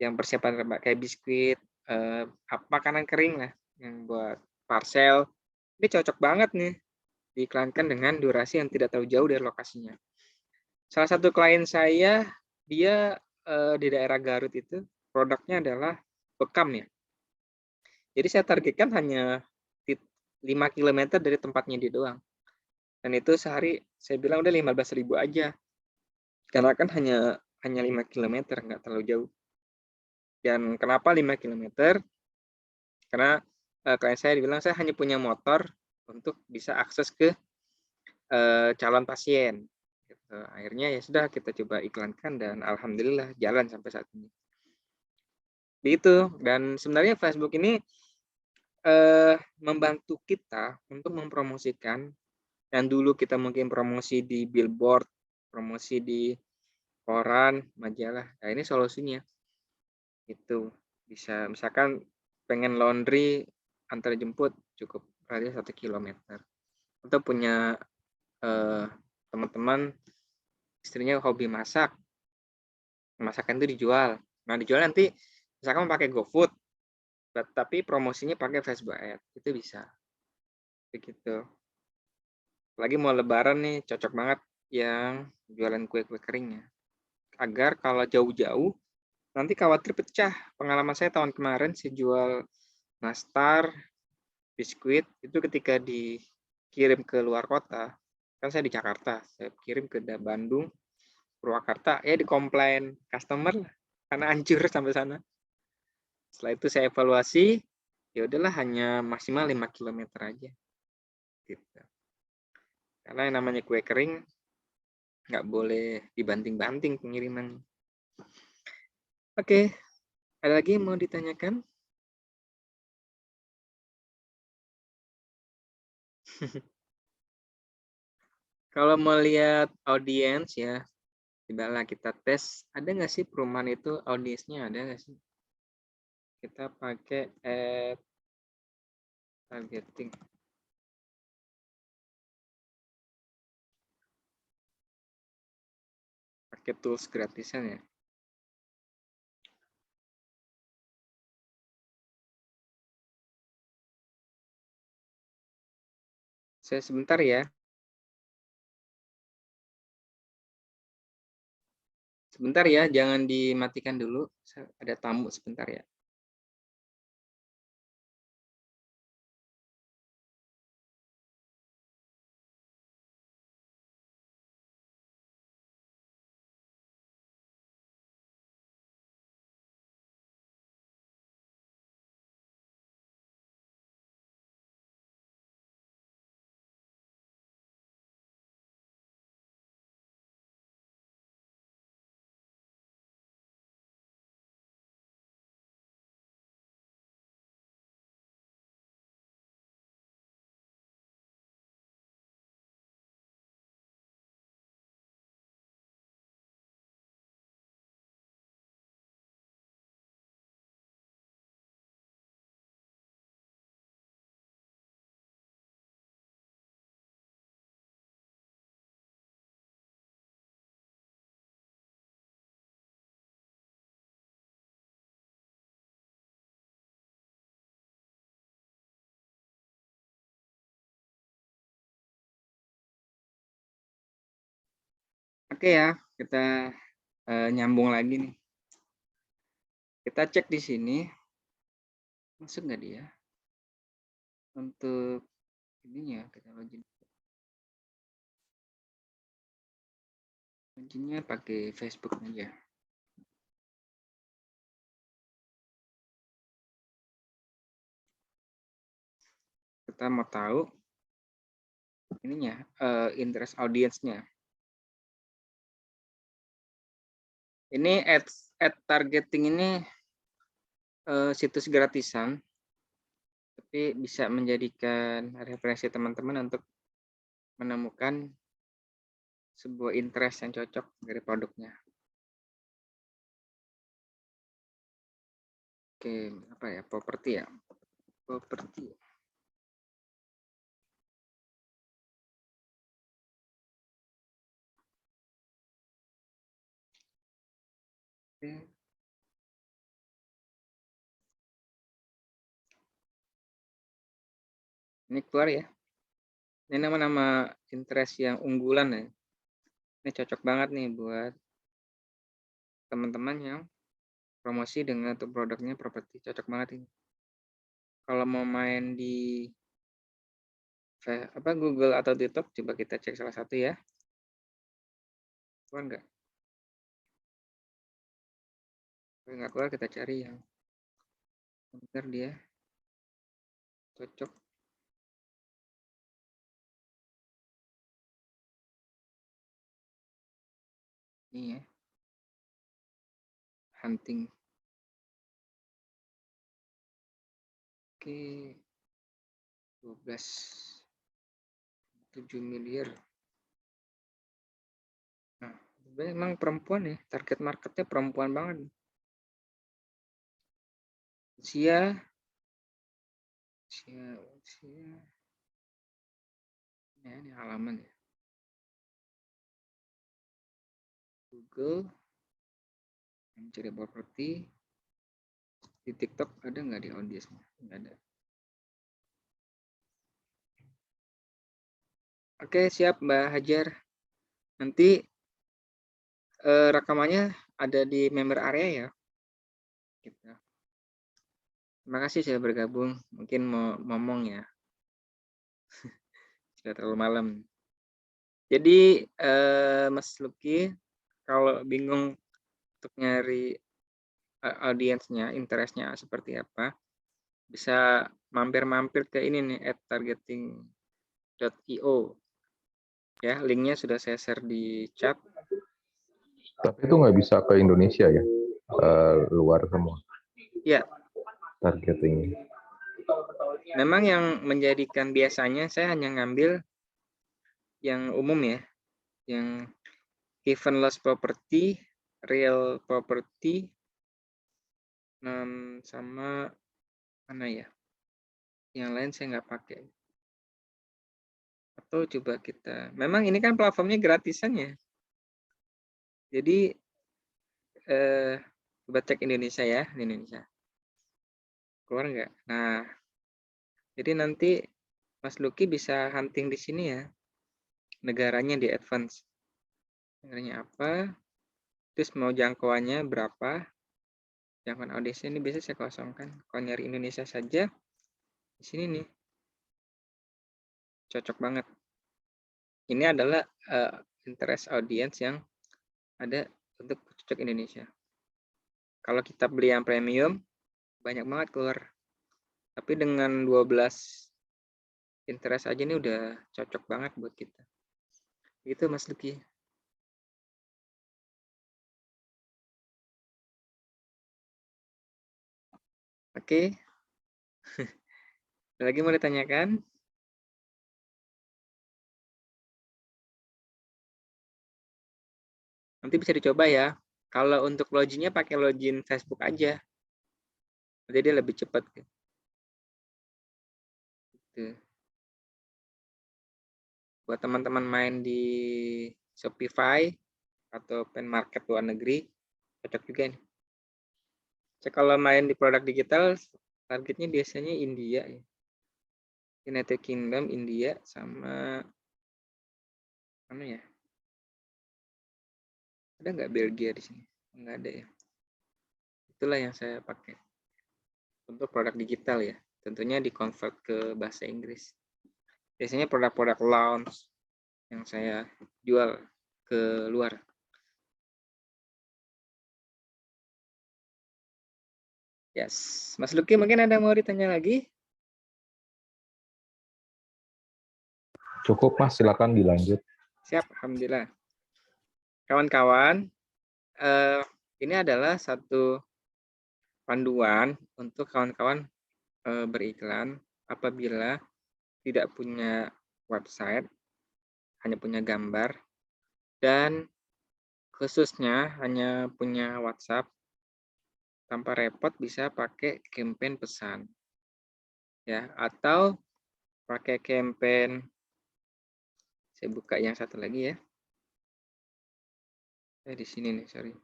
Yang persiapan kayak biskuit, makanan kering lah yang buat parcel. Ini cocok banget nih diiklankan dengan durasi yang tidak terlalu jauh dari lokasinya. Salah satu klien saya, dia di daerah Garut itu, produknya adalah bekam ya. Jadi saya targetkan hanya 5 km dari tempatnya dia doang. Dan itu sehari saya bilang udah 15.000 aja. Karena kan hanya 5 km, nggak terlalu jauh. Dan kenapa 5 km? Karena klien saya dibilang saya hanya punya motor untuk bisa akses ke calon pasien. Gitu. Akhirnya ya sudah kita coba iklankan dan alhamdulillah jalan sampai saat ini. Itu dan sebenarnya Facebook ini membantu kita untuk mempromosikan yang dulu kita mungkin promosi di billboard, promosi di koran, majalah. Nah, ini solusinya. Itu bisa misalkan pengen laundry antar jemput cukup radius 1 km. Atau punya teman-teman istrinya hobi masak, masakan itu dijual. Nah dijual nanti misalkan pakai GoFood, tapi promosinya pakai Facebook Ads, itu bisa. Begitu. Lagi mau lebaran nih, cocok banget yang jualan kue-kue keringnya. Agar kalau jauh-jauh, nanti khawatir pecah. Pengalaman saya tahun kemarin, saya jual nastar, biskuit, itu ketika dikirim ke luar kota, kan saya di Jakarta, saya kirim ke Bandung, Purwakarta, ya dikomplain customer lah, karena hancur sampai sana. Setelah itu saya evaluasi, ya udahlah hanya maksimal 5 km aja. Gitu. Karena yang namanya kue kering nggak boleh dibanting-banting pengiriman. Oke, ada lagi yang mau ditanyakan? Kalau mau lihat audiens ya, tidaklah kita tes, ada nggak sih perumahan itu audiensnya ada nggak sih? Kita pakai ad targeting. Pakai tools gratisan ya. Saya sebentar ya. Sebentar ya, jangan dimatikan dulu. Ada tamu sebentar ya. Oke ya, kita nyambung lagi nih. Kita cek di sini. Masuk nggak dia? Untuk ininya kita login. Loginnya pakai Facebook aja. Kita mau tahu ininya interest audience-nya. Ini ad targeting ini situs gratisan, tapi bisa menjadikan referensi teman-teman untuk menemukan sebuah interest yang cocok dari produknya. Oke, apa ya? Properti ya. Properti. Oke. Ini keluar ya. Ini nama-nama interest yang unggulan ya. Ini cocok banget nih buat teman-teman yang promosi dengan untuk produknya properti. Cocok banget ini. Kalau mau main di Google atau TikTok, coba kita cek salah satu ya. Keluar nggak? Kalau nggak keluar, kita cari yang benar dia cocok. Ini ya. Hunting. Oke. 7 miliar. Nah, memang perempuan ya, target marketnya perempuan banget. Usia. Ya, ini halaman ya. Google. Mencari properti. Di TikTok ada nggak di audiensnya? Nggak ada. Oke, siap Mbak Hajar. Nanti rekamannya ada di member area ya. Gitu. Terima kasih sudah bergabung. Mungkin mau ngomong ya. Sudah terlalu malam. Jadi Mas Luki, kalau bingung untuk nyari audiensnya, interestnya seperti apa, bisa mampir-mampir ke ini nih @targeting.io. Ya, linknya sudah saya share di chat. Tapi itu nggak bisa ke Indonesia ya, luar semua. Ya. Targeting. Memang yang menjadikan biasanya saya hanya ngambil yang umum ya, yang given loss property, real property, sama mana ya? Yang lain saya nggak pakai. Atau coba kita, memang ini kan platformnya gratisan ya. Jadi coba cek Indonesia ya, di Indonesia. Keluar nggak? Nah, jadi nanti Mas Luki bisa hunting di sini ya. Negaranya di advance. Negaranya apa? Terus mau jangkauannya berapa? Jangkauan audiens ini bisa saya kosongkan. Kalau nyari Indonesia saja, di sini nih. Cocok banget. Ini adalah interest audience yang ada untuk cocok Indonesia. Kalau kita beli yang premium, banyak banget keluar. Tapi dengan 12 interest aja ini udah cocok banget buat kita. Gitu Mas Luki. Oke. Ada lagi mau ditanyakan? Nanti bisa dicoba ya. Kalau untuk loginnya pakai login Facebook aja. Jadi dia lebih cepat. Gitu. Buat teman-teman main di Shopify atau pen market luar negeri, cocok juga nih. Cek kalau main di produk digital, targetnya biasanya India ya. United Kingdom, India, sama mana ya? Ada nggak Belgia di sini? Nggak ada ya. itulah yang saya pakai untuk produk digital ya. Tentunya di-convert ke bahasa Inggris. Biasanya produk-produk lounge yang saya jual ke luar. Yes. Mas Luki mungkin ada mau ditanya lagi? Cukup Mas, silakan dilanjut. Siap, alhamdulillah. Kawan-kawan, ini adalah satu panduan untuk kawan-kawan beriklan apabila tidak punya website, hanya punya gambar, dan khususnya hanya punya WhatsApp, tanpa repot bisa pakai campaign pesan. Ya, atau pakai campaign, saya buka yang satu lagi ya. Di sini nih, sorry.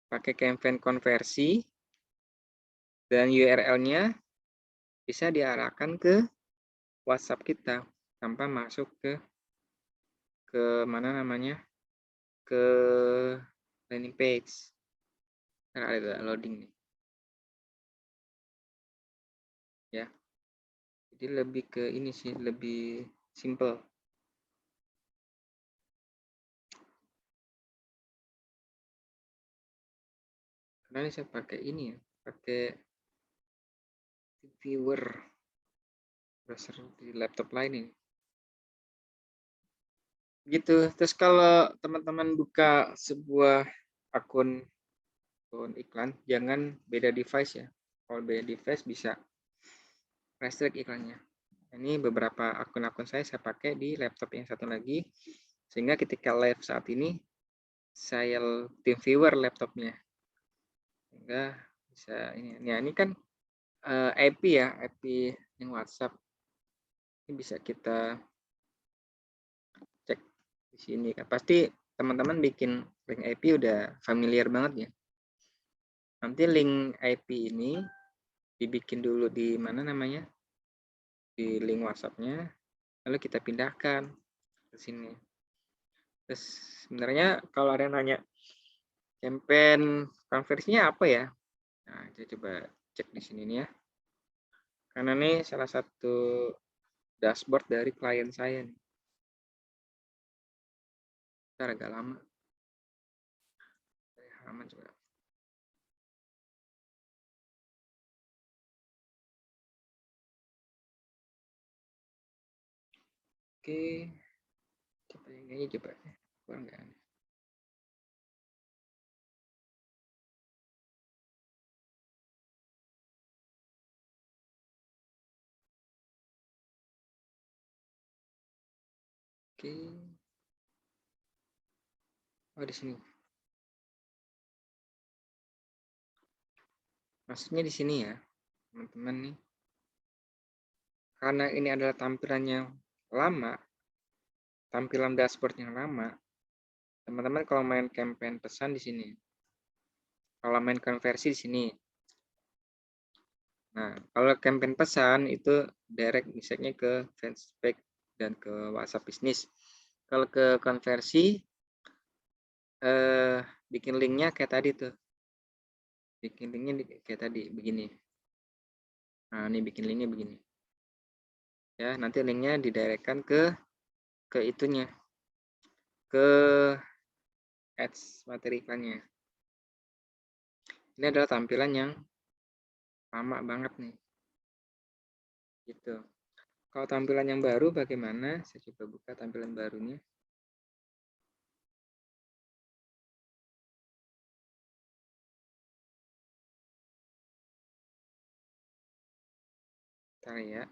Pakai campaign konversi, dan URL-nya bisa diarahkan ke WhatsApp kita tanpa masuk ke mana namanya, ke landing page. Nah, ada loading nih. Ya. Jadi lebih ke ini sih, lebih simple. Karena ini saya pakai ini ya, pakai viewer browser di laptop lain ini. Gitu. Terus kalau teman-teman buka sebuah akun iklan, jangan beda device ya. Kalau beda device bisa restrict iklannya. Ini beberapa akun-akun saya pakai di laptop yang satu lagi, sehingga ketika live saat ini saya tim viewer laptopnya, sehingga bisa ini. Ya, ini kan IP ya, IP yang WhatsApp. Ini bisa kita cek di sini kan. Pasti teman-teman bikin link IP udah familiar banget ya. Nanti link IP ini dibikin dulu di mana namanya, di link WhatsApp-nya, lalu kita pindahkan ke sini. Terus sebenarnya kalau ada yang nanya campaign konversinya apa ya? Nah, kita coba cek di sini nih ya. Karena ini salah satu dashboard dari klien saya nih. Ntar agak lama. Halaman coba. Oke. Coba yang ini coba. Kurang nggak nih? Oke. Oh, di sini. Maksudnya di sini ya, teman-teman nih. Karena ini adalah tampilan yang lama, tampilan dashboard yang lama, teman-teman kalau main campaign pesan di sini. Kalau main konversi di sini. Nah, kalau campaign pesan itu direct misalnya ke fanspage dan ke WhatsApp bisnis. Kalau ke konversi, bikin linknya kayak tadi tuh. Bikin linknya kayak tadi, begini. Nah, ini bikin linknya begini. Ya, nanti linknya didirectkan ke itunya. Ke ads materi iklannya. Ini adalah tampilan yang lama banget nih. Gitu. Kalau tampilan yang baru bagaimana? Saya coba buka tampilan barunya. Bentar ya.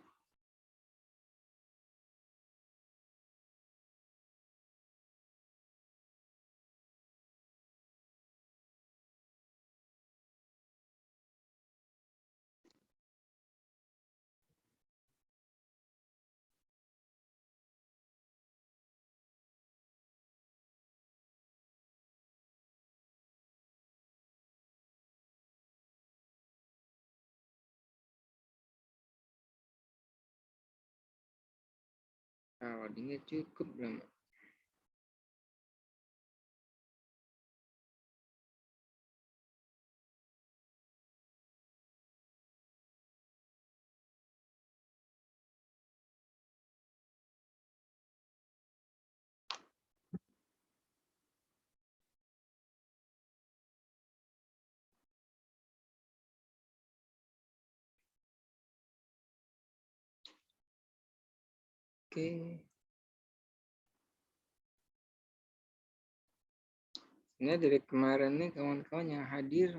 Loadingnya cukup belum? Oke. Ini dari kemarin nih kawan-kawan yang hadir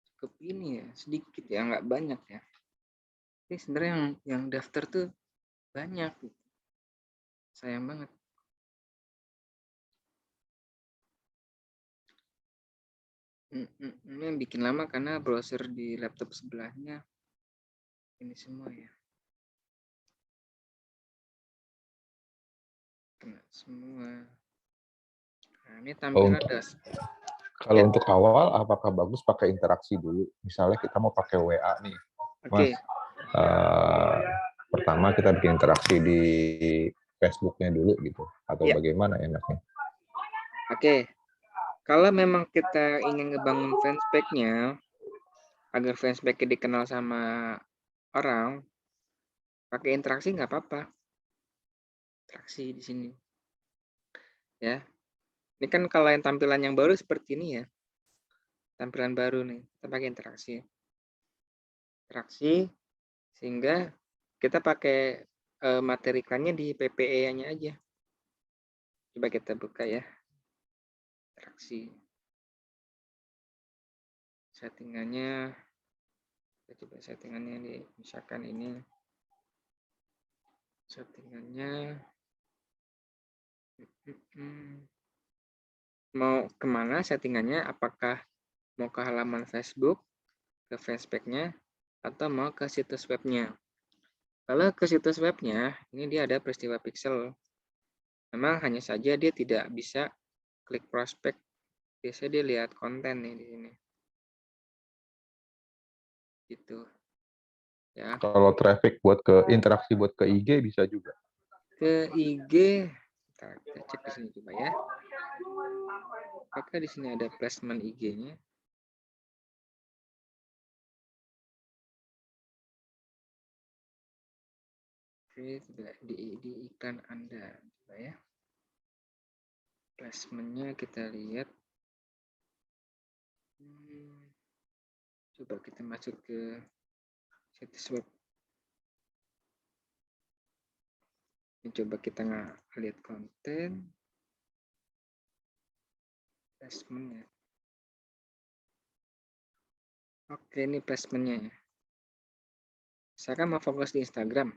cukup ini ya, sedikit ya, nggak banyak ya. Ini sebenarnya yang daftar tuh banyak gitu. Sayang banget. Ini yang bikin lama karena browser di laptop sebelahnya ini semua ya. Kena semua. Nah, ini tampilan das. Kalau Ya. untuk awal, apakah bagus pakai interaksi dulu? Misalnya kita mau pakai WA nih, Oke. Mas. Pertama kita bikin interaksi di Facebook-nya dulu gitu, atau Ya. bagaimana enaknya? Oke. Kalau memang kita ingin ngebangun fanspage-nya agar fanspage-nya dikenal sama orang, pakai interaksi nggak apa-apa. Interaksi di sini. Ya. Ini kan kalau yang tampilan yang baru seperti ini ya. Tampilan baru nih, kita pakai interaksi. Interaksi sehingga kita pakai materi iklannya di PPE-nya aja. Coba kita buka ya. Interaksi. Settingannya, kita coba settingannya di, misalkan ini. Settingannya mau kemana settingannya? Apakah mau ke halaman Facebook, ke fanspage-nya, atau mau ke situs webnya? Kalau ke situs webnya, ini dia ada peristiwa pixel. Memang hanya saja dia tidak bisa klik prospek. Biasanya dia lihat konten nih di sini. Gitu. Ya. Kalau traffic buat ke interaksi buat ke IG bisa juga. Ke IG, kita cek di sini coba ya. Apakah di sini ada placement IG-nya? Oke, di iklan Anda coba ya. Placement-nya kita lihat. Coba kita masuk ke situs web. Ini coba kita lihat konten. Placement-nya. Oke, ini placement-nya ya. Saya mau fokus di Instagram.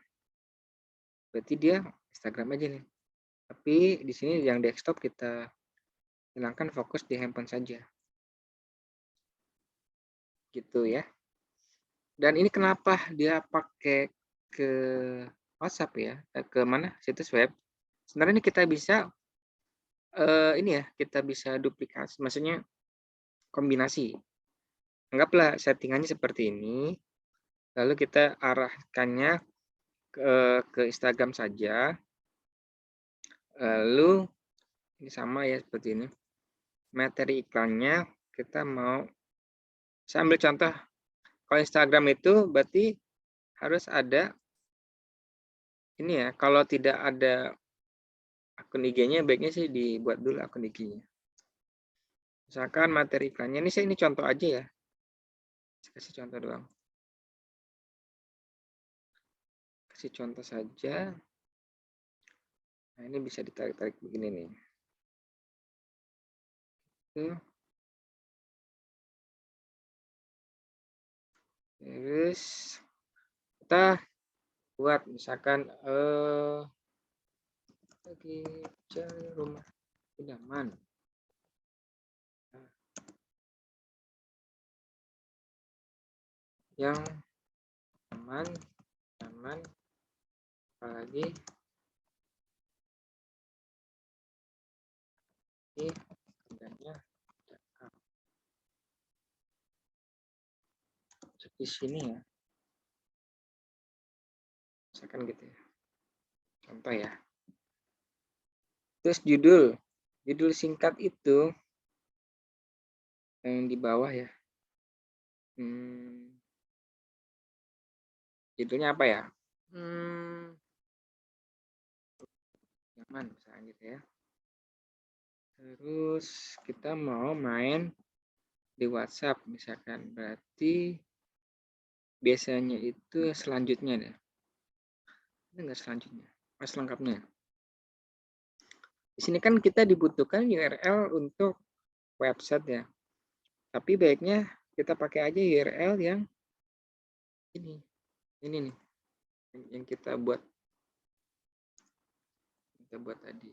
Berarti dia Instagram aja nih. Tapi di sini yang desktop kita hilangkan, fokus di handphone saja. Gitu ya. Dan ini kenapa dia pakai ke WhatsApp ya? Ke mana? Situs web. Sebenarnya ini kita bisa ini ya, kita bisa duplikasi, maksudnya kombinasi. Anggaplah settingannya seperti ini. Lalu kita arahkannya ke Instagram saja. Lalu ini sama ya seperti ini. Materi iklannya kita mau, saya ambil contoh. Kalau Instagram itu berarti harus ada ini ya. Kalau tidak ada akun IG-nya, baiknya sih dibuat dulu akun IG-nya. Misalkan materi iklannya, ini contoh aja ya. Saya kasih contoh doang. Kasih contoh saja. Nah, ini bisa ditarik-tarik begini nih. Terus kita buat misalkan lagi cari rumah idaman. Yang aman, apalagi ini adanya di sini ya. Misalkan gitu ya. Contoh ya. Terus judul singkat itu yang di bawah ya. Judulnya apa ya? Nyaman misalnya gitu ya. Terus kita mau main di WhatsApp misalkan, berarti biasanya itu selanjutnya deh. Ini enggak selanjutnya. selengkapnya. Di sini kan kita dibutuhkan URL untuk website ya. Tapi baiknya kita pakai aja URL yang ini nih, yang kita buat tadi.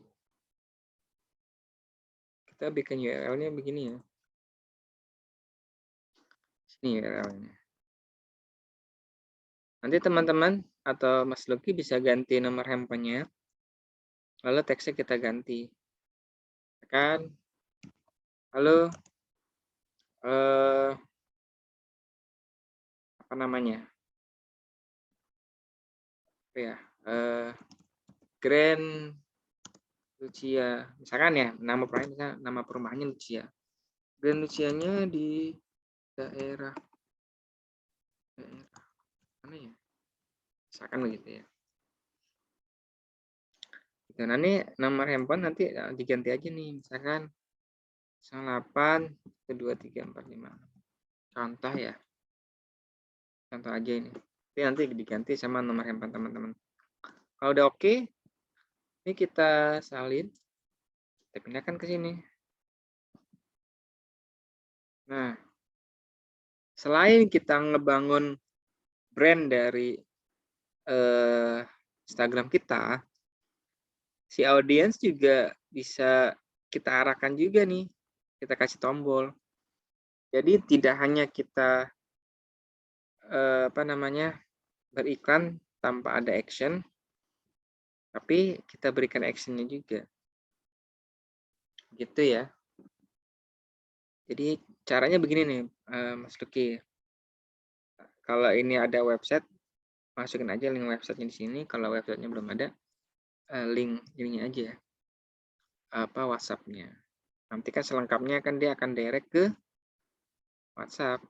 Kita bikin URL-nya begini ya. Sini URL-nya. Nanti teman-teman atau Mas Luki bisa ganti nomor handphonenya. Lalu teksnya kita ganti. Kan? Halo. Apa namanya? Ya, Grand Lucia. Misalkan ya, nama perumahannya Lucia. Grand Lucia-nya di daerah mana ya? Misalkan begitu ya. Dan nanti nomor handphone nanti diganti aja nih, misalkan 08 23 45. Contoh ya. Contoh aja ini. Tapi nanti diganti sama nomor handphone teman-teman. Kalau udah oke, ini kita salin. Kita pindahkan ke sini. Nah, selain kita ngebangun brand dari Instagram kita, si audiens juga bisa kita arahkan juga nih. Kita kasih tombol. Jadi tidak hanya kita beriklan tanpa ada action, tapi kita berikan actionnya juga. Gitu ya. Jadi caranya begini nih, Mas Luki. Kalau ini ada website, masukin aja link websitenya di sini. Kalau websitenya belum ada, link ininya aja, WhatsApp-nya. Nanti kan selengkapnya kan dia akan direct ke WhatsApp.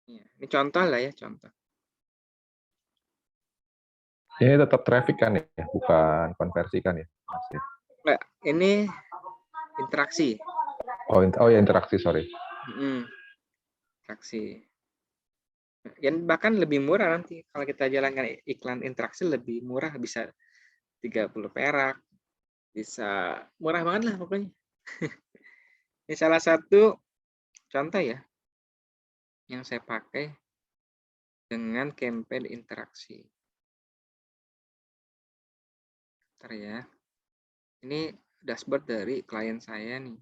Ini contoh lah ya, contoh. Ini tetap traffic kan ya, bukan konversi kan ya? Masih. Nggak, ini interaksi. Oh ya, interaksi, sorry. Interaksi. Yang bahkan lebih murah nanti kalau kita jalankan iklan interaksi, lebih murah, bisa 30 perak, bisa murah banget lah pokoknya. Ini salah satu contoh ya yang saya pakai dengan campaign interaksi. Bentar ya. Ini dashboard dari klien saya nih.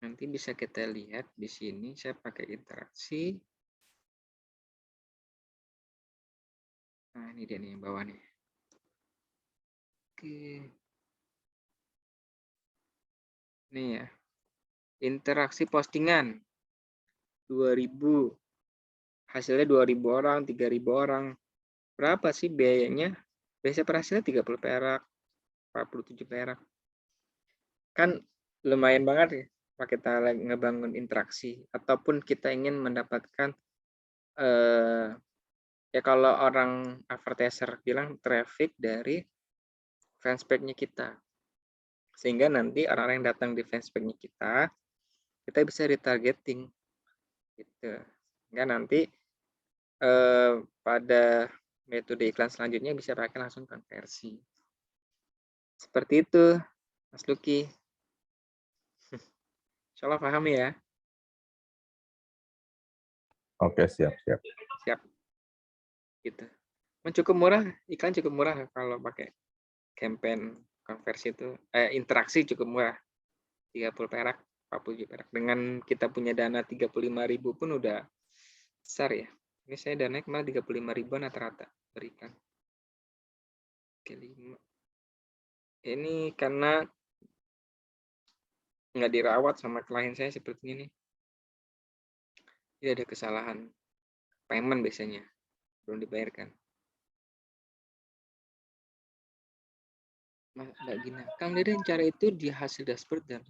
Nanti bisa kita lihat di sini saya pakai interaksi. Nah, ini dia nih yang bawah nih. Oke. Ini ya. Interaksi postingan 2000. Hasilnya 2000 orang, 3000 orang. Berapa sih biayanya? Biasa per hasilnya 30 perak, 47 perak. Kan lumayan banget ya kalau kita ngebangun interaksi, ataupun kita ingin mendapatkan ya kalau orang advertiser bilang traffic dari fanspage-nya kita. Sehingga nanti orang-orang yang datang di fanspage-nya kita bisa retargeting gitu. Sehingga nanti pada metode iklan selanjutnya bisa pakai langsung konversi. Seperti itu, Mas Luki. Insya Allah paham ya. Oke, siap. Siap. Gitu. Cukup murah, iklan cukup murah kalau pakai campaign konversi itu. Interaksi cukup murah. 30 perak, 47 perak. Dengan kita punya dana 35.000 pun udah besar ya. Ini saya dananya kemarin 35.000-an rata-rata berikan. Ini karena nggak dirawat sama klien saya seperti ini. Ini ada kesalahan payment biasanya, belum dibayarkan. Mbak Gina, Kang Deden, cara itu di hasil dashboard dan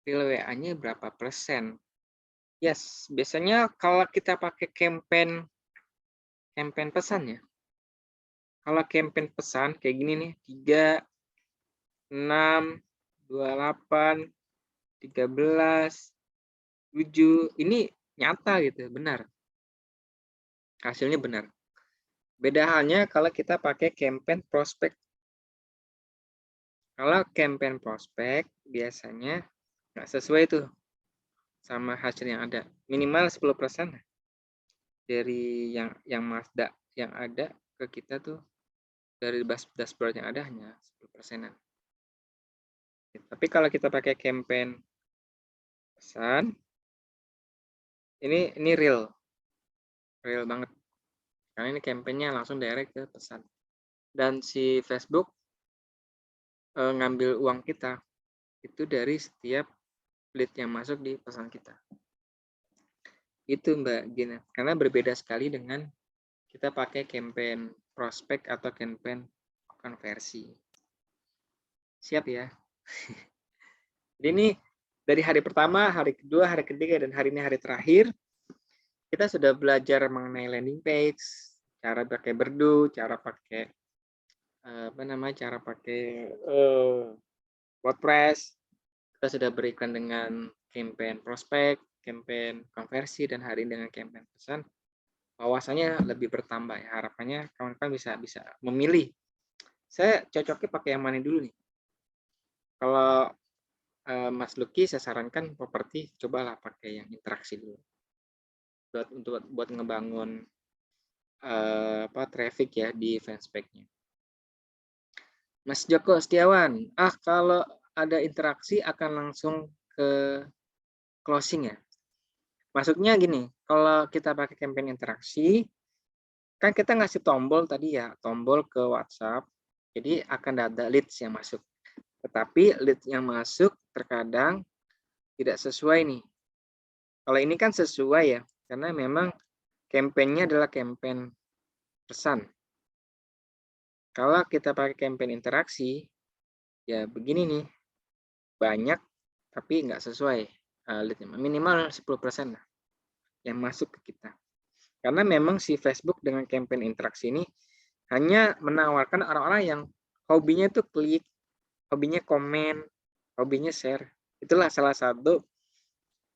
real WA-nya berapa persen? Yes, biasanya kalau kita pakai campaign pesan ya. Kalau campaign pesan kayak gini nih, 3, 6, 28, 13, 7, ini nyata gitu, benar. hasilnya benar. Beda halnya kalau kita pakai campaign prospek. Kalau campaign prospek biasanya nggak sesuai tuh sama hasil yang ada. Minimal 10% dari yang Mazda yang ada ke kita tuh, dari dashboard yang ada hanya 10%-an. Tapi kalau kita pakai campaign pesan, ini real banget. Karena ini campaign-nya langsung direct ke pesan. Dan si Facebook ngambil uang kita itu dari setiap lead yang masuk di pesan kita. Itu Mbak Gina. Karena berbeda sekali dengan kita pakai campaign prospek atau campaign konversi. Siap ya? Jadi ini dari hari pertama, hari kedua, hari ketiga, dan hari ini hari terakhir, kita sudah belajar mengenai landing page, cara pakai Berdu, cara pakai cara pakai WordPress. Kita sudah berikan dengan campaign prospek, campaign konversi, dan hari ini dengan campaign pesan. Wawasannya lebih bertambah ya. Harapannya kawan-kawan bisa memilih. Saya cocoknya pakai yang mana dulu nih? Kalau Mas Lucky, saya sarankan properti cobalah pakai yang interaksi dulu. Buat ngebangun traffic ya di fanspage-nya. Mas Joko Setiawan, kalau ada interaksi akan langsung ke closing ya. Maksudnya gini, kalau kita pakai campaign interaksi, kan kita ngasih tombol tadi ya, tombol ke WhatsApp, jadi akan ada leads yang masuk. Tetapi leads yang masuk terkadang tidak sesuai nih. Kalau ini kan sesuai ya, karena memang campaign-nya adalah campaign pesan. Kalau kita pakai campaign interaksi, ya begini nih, banyak tapi nggak sesuai lead-nya. Minimal 10% lah yang masuk ke kita. Karena memang si Facebook dengan campaign interaksi ini hanya menawarkan orang-orang yang hobinya itu klik, hobinya komen, hobinya share. Itulah salah satu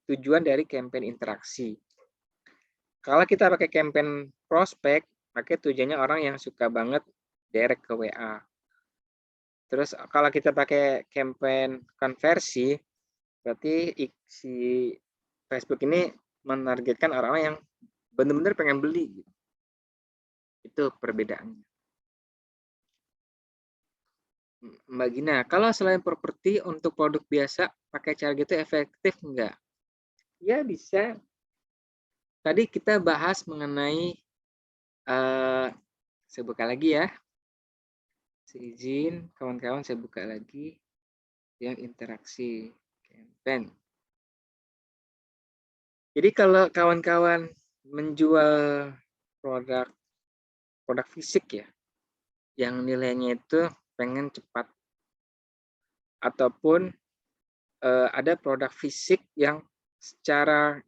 tujuan dari campaign interaksi. Kalau kita pakai campaign prospek, maka tujuannya orang yang suka banget direct ke WA. Terus kalau kita pakai campaign konversi, berarti si Facebook ini menargetkan orang-orang yang benar-benar pengen beli. Itu perbedaannya. Mbak Gina, kalau selain properti untuk produk biasa pakai cara gitu efektif enggak? Ya bisa. Tadi kita bahas mengenai saya buka lagi ya. Izin kawan-kawan, saya buka lagi yang interaksi campaign. Jadi kalau kawan-kawan menjual produk fisik ya, yang nilainya itu pengen cepat, ataupun ada produk fisik yang secara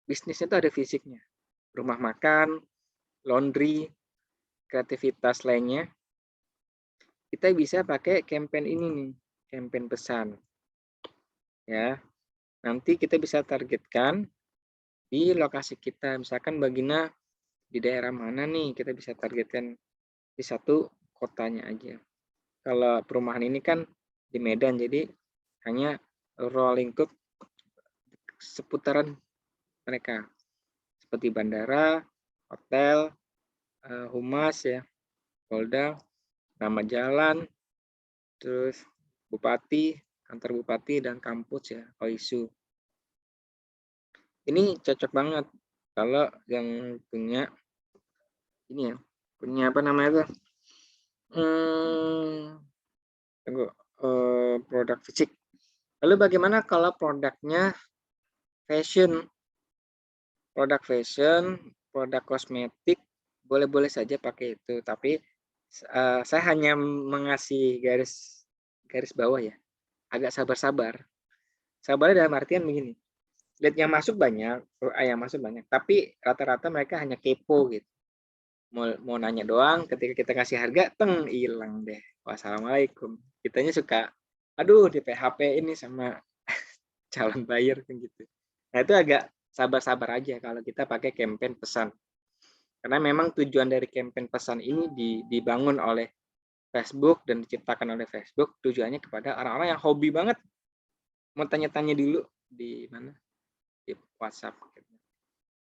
bisnisnya itu ada fisiknya, rumah makan, laundry, kreativitas lainnya, kita bisa pakai campaign ini nih, campaign pesan. Ya, nanti kita bisa targetkan di lokasi kita, misalkan Mbak Gina di daerah mana nih, kita bisa targetkan di satu kotanya aja. Kalau perumahan ini kan di Medan, jadi hanya ruang lingkup seputaran mereka, seperti bandara, hotel, humas ya, polda, nama jalan, terus bupati, kantor bupati, dan kampus ya, OISU. Ini cocok banget kalau yang punya ini ya, punya apa namanya tuh, produk fisik. Lalu bagaimana kalau produknya fashion? Produk fashion, produk kosmetik, boleh-boleh saja pakai itu. Tapi saya hanya mengasih garis bawah ya, agak sabar-sabar. Sabarnya dalam artian begini, lead yang masuk banyak, tapi rata-rata mereka hanya kepo gitu. Mau nanya doang, ketika kita kasih harga, hilang deh. Wassalamualaikum. Kitanya suka, aduh di PHP ini sama calon buyer kan gitu. Nah itu agak sabar-sabar aja kalau kita pakai campaign pesan. Karena memang tujuan dari campaign pesan ini dibangun oleh Facebook dan diciptakan oleh Facebook, tujuannya kepada orang-orang yang hobi banget mau tanya-tanya dulu di mana, di WhatsApp.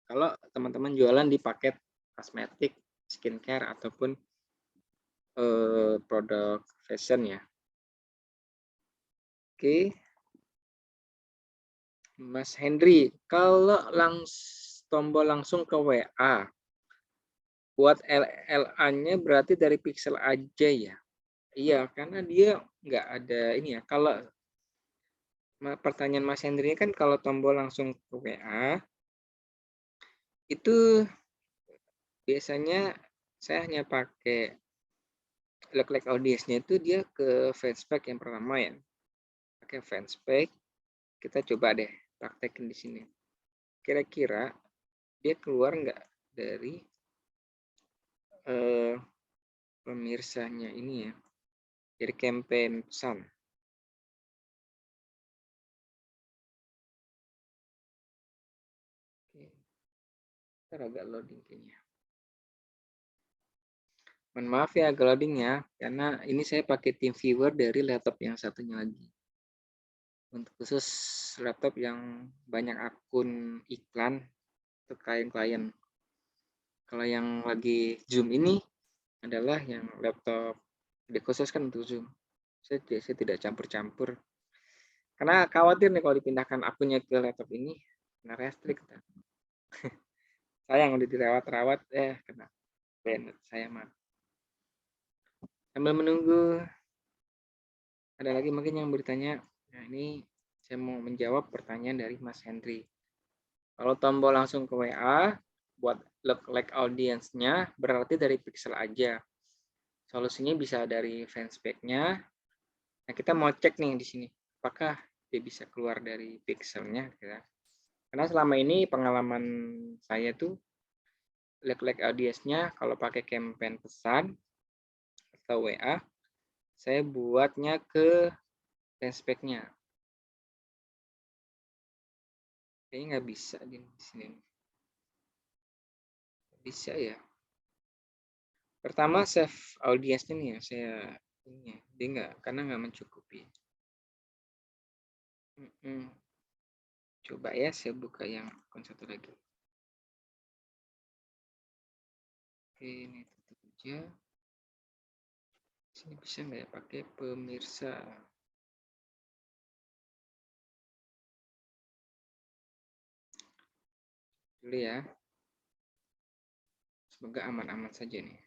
Kalau teman-teman jualan di paket kosmetik, skincare, ataupun produk fashion ya. Oke. Mas Henry, kalau tombol langsung ke WA, buat LLA-nya berarti dari pixel aja ya? Iya, karena dia nggak ada ini ya. Kalau pertanyaan Mas Henry kan kalau tombol langsung ke WA, itu biasanya saya hanya pakai like audience-nya itu dia ke fanspage yang pertama ya. Pakai fanspage, kita coba deh praktekin di sini. Kira-kira dia keluar nggak dari pemirsanya ini ya, dari campaign pesan. Oke. Ntar agak loading kayaknya. Mohon maaf ya agak loading ya, karena ini saya pakai TeamViewer dari laptop yang satunya lagi. Untuk khusus laptop yang banyak akun iklan untuk klien-klien. Kalau yang lagi Zoom ini adalah yang laptop dikhususkan untuk Zoom. Saya tidak campur-campur. Karena khawatir nih kalau dipindahkan akunnya ke laptop ini, kena restrict. Sayang udah dirawat-rawat, kena banned. Saya mah. Sambil menunggu, ada lagi mungkin yang bertanya. Nah ini saya mau menjawab pertanyaan dari Mas Henry. Kalau tombol langsung ke WA, buat look like audience-nya berarti dari pixel aja. Solusinya bisa dari fanspage-nya. Nah kita mau cek nih di sini, apakah dia bisa keluar dari pixelnya. Karena selama ini pengalaman saya tuh look like audience-nya kalau pakai campaign pesan atau WA, saya buatnya ke fanspage-nya. Kayaknya nggak bisa di sini. Bisa ya. Pertama save audience-nya nih ya, saya ini ya, dia nggak, karena nggak mencukupi. Coba ya, saya buka yang akun satu lagi. Oke, ini tutup aja. Sini bisa nggak ya pakai pemirsa? Dulu ya. Semoga aman-aman saja nih.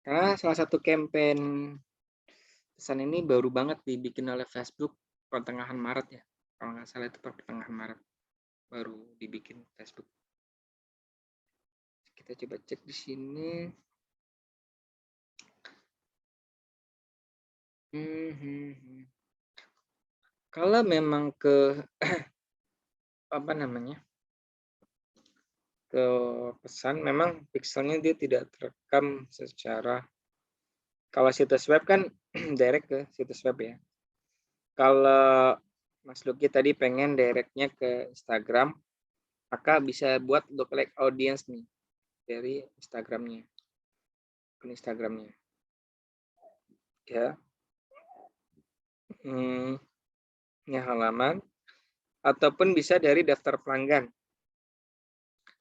Karena salah satu campaign pesan ini baru banget dibikin oleh Facebook pertengahan Maret ya. Kalau nggak salah itu pertengahan Maret baru dibikin Facebook. Kita coba cek di sini. Kalau memang ke apa namanya, ke pesan, memang pixelnya dia tidak terekam secara, kalau situs web kan direct ke situs web ya. Kalau Mas Luki tadi pengen directnya ke Instagram, maka bisa buat lookalike audience nih dari Instagramnya, akun Instagramnya. Ya, ini halaman, ataupun bisa dari daftar pelanggan.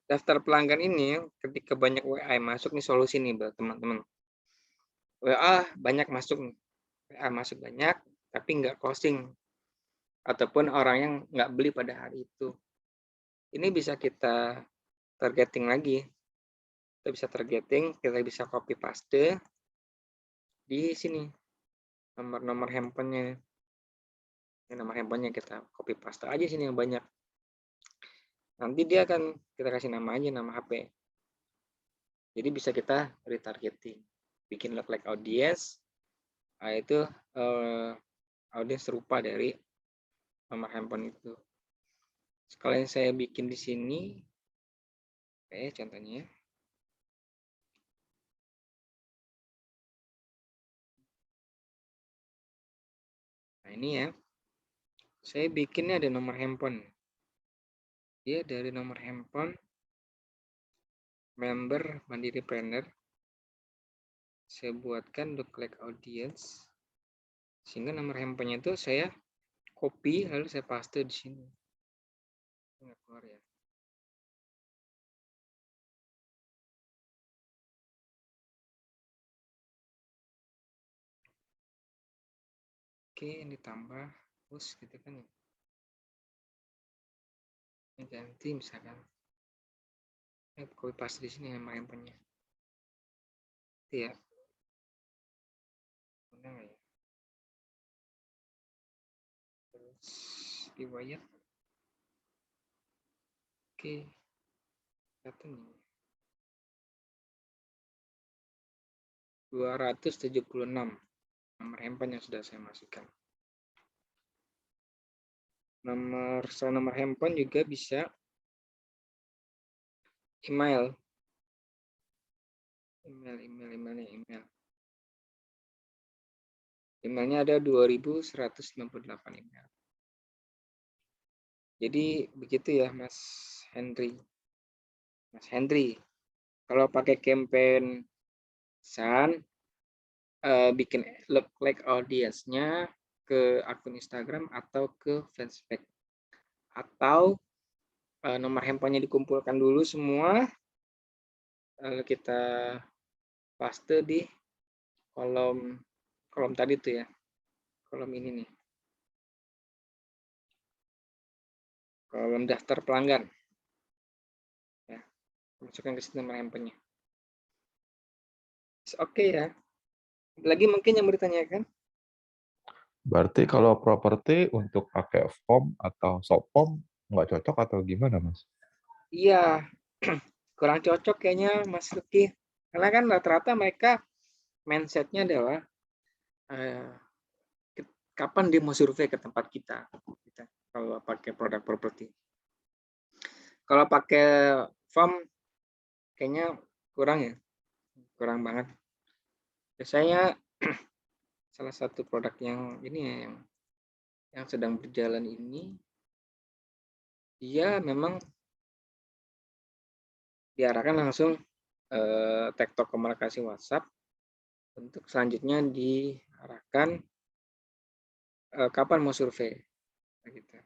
Daftar pelanggan ini ketika banyak WA masuk nih, solusi nih buat teman-teman. WA banyak masuk nih, WA masuk banyak, tapi nggak closing, ataupun orang yang nggak beli pada hari itu. Ini bisa kita targeting lagi. Kita bisa targeting, kita bisa copy paste di sini nomor-nomor handphonenya. Ini nomor handphonenya kita copy paste aja sini yang banyak. Nanti dia akan kita kasih nama aja, nama HP. Jadi bisa kita retargeting, bikin lookalike audience, itu audience serupa dari nomor handphone itu. Sekalian saya bikin di sini, contohnya. Nah ini ya, saya bikinnya ada nomor handphone. dia dari nomor handphone member Mandiri Planner. Saya buatkan lookalike audience, sehingga nomor handphonenya itu saya copy lalu saya paste di sini. Nggak keluar ya. Oke, ini tambah terus gitu kan ya. Ini ganti misalkan. Copy paste di sini nomor handphonenya. Itu ya. Benar nggak ya? Terus riwayat. Oke. Satu nih. 276 nomor handphone yang sudah saya masukkan. Selain nomor handphone juga bisa email. Emailnya ada 2198 email. Jadi begitu ya Mas Henry. Kalau pakai campaign Sun, bikin lookalike audience-nya ke akun Instagram atau ke fanspage. Atau nomor handphonenya dikumpulkan dulu semua, lalu kita paste di kolom tadi tuh ya, kolom ini nih, kolom daftar pelanggan ya, masukkan ke situ nomor handphonenya. Oke ya, lagi mungkin yang bertanyakan. Berarti kalau properti untuk pakai form atau short form nggak cocok atau gimana, Mas? Iya, kurang cocok kayaknya Mas Luki, karena kan rata-rata mereka mindsetnya adalah kapan dia mau survei ke tempat kita kalau pakai produk properti. Kalau pakai form kayaknya kurang banget. Biasanya salah satu produk yang ini ya, yang sedang berjalan ini, dia memang diarahkan langsung TikTok komunikasi WhatsApp, untuk selanjutnya diarahkan kapan mau survei gitu.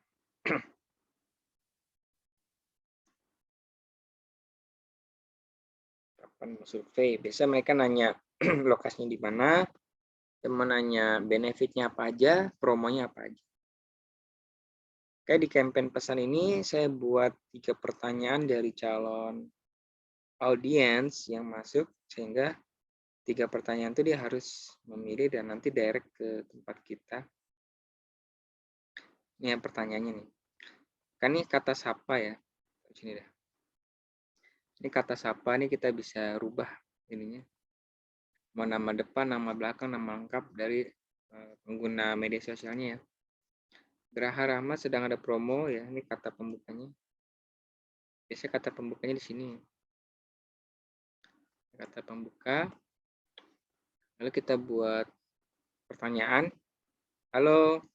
Kapan mau survei, biasa mereka nanya lokasinya di mana, teman nanya benefitnya apa aja, promonya apa aja. Kayak di campaign pesan ini saya buat 3 pertanyaan dari calon audiens yang masuk, sehingga 3 pertanyaan itu dia harus memilih dan nanti direct ke tempat kita. Ini yang pertanyaannya nih. Kan ini kata sapa ya. Sini dah. Ini kata sapa nih kita bisa rubah ininya. Mau nama depan, nama belakang, nama lengkap dari pengguna media sosialnya ya. Geraha Rahmat sedang ada promo ya, ini kata pembukanya. Biasanya kata pembukanya di sini. Kata pembuka. Lalu kita buat pertanyaan. Halo,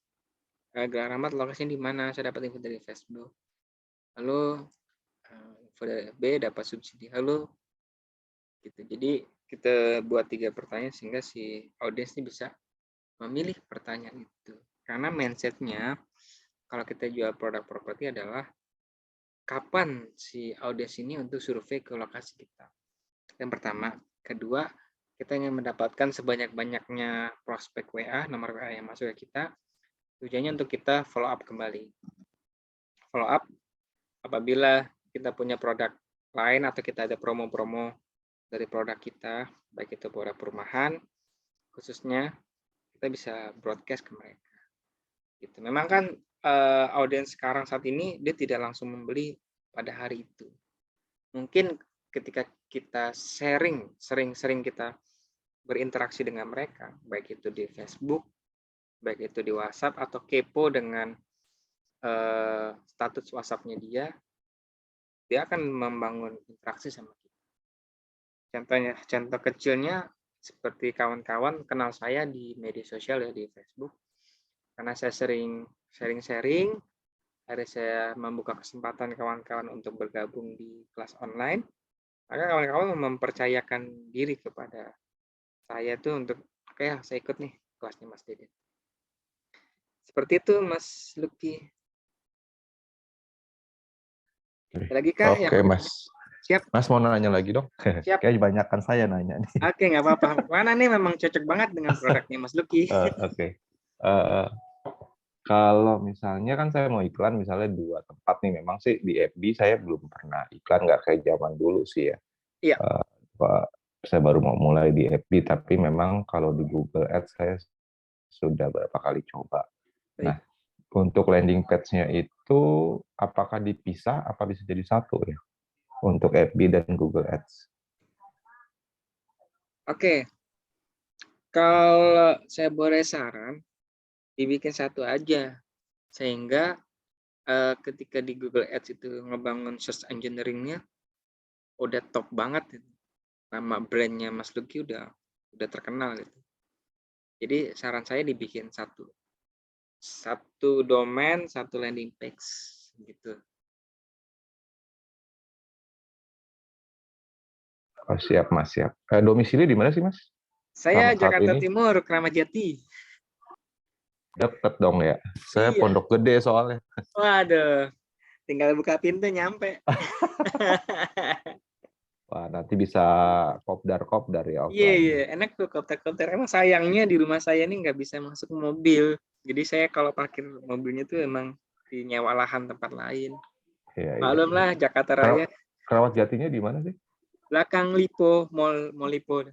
Geraha Rahmat lokasinya di mana? Saya dapat info dari Facebook. Lalu info dari B dapat subsidi. Halo. Gitu. Jadi kita buat 3 pertanyaan sehingga si audiens ini bisa memilih pertanyaan itu. Karena mindsetnya kalau kita jual produk properti adalah kapan si audiens ini untuk survei ke lokasi kita. Yang pertama. Kedua, kita ingin mendapatkan sebanyak-banyaknya prospek WA, nomor WA yang masuk ke kita. Tujuannya untuk kita follow up kembali. Follow up apabila kita punya produk lain atau kita ada promo-promo dari produk kita, baik itu produk perumahan, khususnya kita bisa broadcast ke mereka. Gitu. Memang kan audiens sekarang saat ini dia tidak langsung membeli pada hari itu. Mungkin ketika kita sering kita berinteraksi dengan mereka, baik itu di Facebook, baik itu di WhatsApp, atau kepo dengan status WhatsApp-nya dia akan membangun interaksi sama kita. Contoh kecilnya seperti kawan-kawan kenal saya di media sosial ya, di Facebook, karena saya sering sharing Akhirnya saya membuka kesempatan kawan-kawan untuk bergabung di kelas online. Maka kawan-kawan mempercayakan diri kepada saya tuh untuk, oke ya saya ikut nih kelasnya Mas Deden. Seperti itu Mas Lucky. Ada lagi kah yang Oke, Mas. siap? Mas mau nanya lagi dong? Siap. Kayak banyakan saya nanya nih. Oke, nggak apa-apa. Mana nih memang cocok banget dengan produknya Mas Lucky. Oke. Eh, Kalau misalnya kan saya mau iklan misalnya 2 tempat nih, memang sih di FB saya belum pernah iklan, nggak kayak zaman dulu sih ya. Iya. Pak, saya baru mau mulai di FB, tapi memang kalau di Google Ads saya sudah berapa kali coba. Nah, untuk landing page-nya itu apakah dipisah, apa bisa jadi satu ya? Untuk FB dan Google Ads. Oke. Kalau saya boleh saran, dibikin satu aja. Sehingga ketika di Google Ads itu ngebangun search engineering-nya udah top banget gitu. Nama brand-nya Mas Lucky udah terkenal gitu. Jadi saran saya dibikin satu domain, satu landing page gitu. Oh, siap Mas, siap. Domisili di mana sih Mas? Saya Saat Jakarta ini Timur, Kramat Jati. deket dong ya. Saya Iya. Pondok Gede soalnya. Waduh, tinggal buka pintu nyampe. Wah, nanti bisa kopdar ya Iya, offline. iya, enak tuh kopter-kopter. Emang sayangnya di rumah saya ini nggak bisa masuk mobil. Jadi saya kalau parkir mobilnya tuh emang di nyewa lahan tempat lain. Iya, iya. Malum lah Jakarta Raya. Kerawat Jatinya di mana sih? Belakang Lipo, Mall Lipo.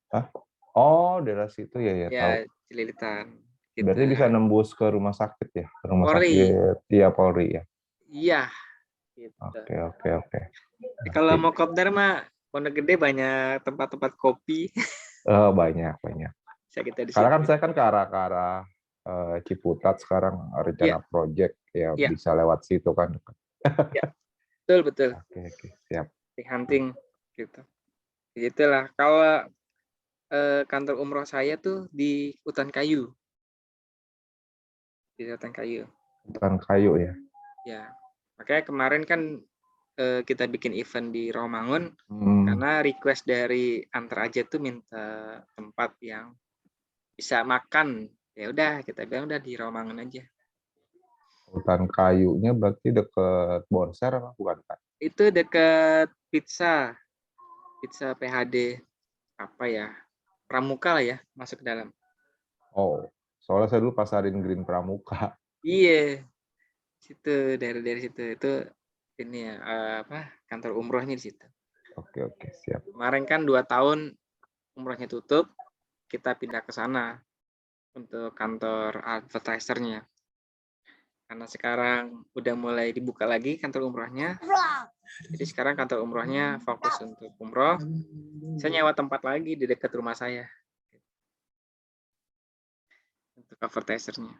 Hah? Oh, daerah situ ya, tahu. Ya, Cililitan. Gitu. Berarti bisa nembus ke rumah sakit ya? Ke rumah Polri. sakit ya Polri ya? Iya. Gitu. Oke. Kalau mau kopdar mah Pondok Gede banyak tempat-tempat kopi. Banyak. Bisa kita di Karena situ. kan saya kan ke arah Ciputat sekarang rencana Iya, project ya iya, bisa lewat situ kan. iya. Betul. Oke, siap. Hunting gitu. Gitulah. Kalau kantor umroh saya tuh di Hutan Kayu. Di Hutan Kayu. Hutan kayu ya. Ya. Makanya kemarin kan kita bikin event di Rawamangun Hmm, karena request dari Antar Aja tuh minta tempat yang bisa makan. Ya udah, kita bilang udah di Rawamangun aja. hutan kayunya berarti deket Bonser apa bukan Pak? Itu dekat pizza PHD apa ya? Pramuka lah ya, masuk ke dalam. Oh, soalnya saya dulu pasarin Green Pramuka. Iya. Situ dari situ itu ini ya apa kantor umrohnya di situ. Oke, siap. Kemarin kan 2 tahun umrohnya tutup, kita pindah ke sana untuk kantor advertisernya. Karena sekarang udah mulai dibuka lagi kantor umrohnya. Jadi sekarang kantor umrohnya fokus untuk umroh. Saya nyewa tempat lagi di dekat rumah saya untuk advertisernya.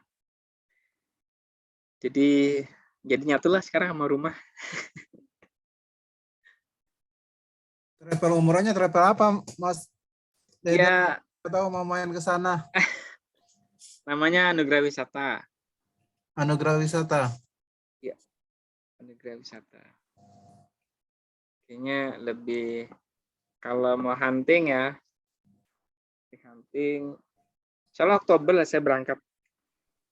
Jadi nyatulah sekarang sama rumah. Travel umrohnya travel apa, Mas Deden? Ya, Tahu mau main ke sana? namanya Anugerah Wisata. Anugerah Wisata. Ya, Anugerah Wisata. Kayaknya lebih kalau mau hunting ya, hunting. Soalnya Oktober lah saya berangkat.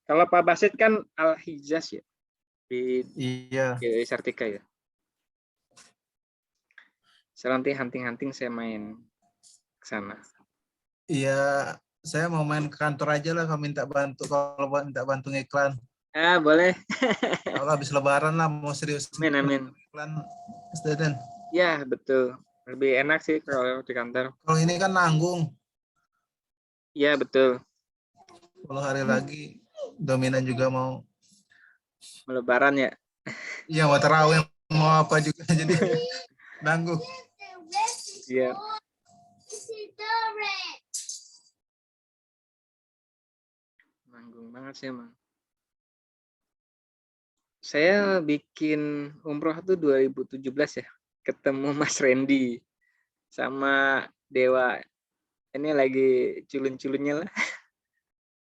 Kalau Pak Basit kan Al-Hijaz ya di Iya. Sartika ya. Saya nanti hunting saya main ke sana. Iya, saya mau main ke kantor aja lah kalau minta bantu ngiklan. Ah, boleh. Kalau habis lebaran lah mau serius. Amin. Iklan, Mas Deden. Ya, betul. Lebih enak sih kalau di kantor. Kalau ini kan nanggung. Iya, betul. 10 hari lagi dominan juga mau. Lebaran ya. Iya, mau tarawih mau apa juga jadi nanggung. Iya. Nanggung banget sih emang. Saya bikin umroh tuh 2017 ya. Ketemu Mas Randy sama Dewa. Ini lagi culun-culunnya lah.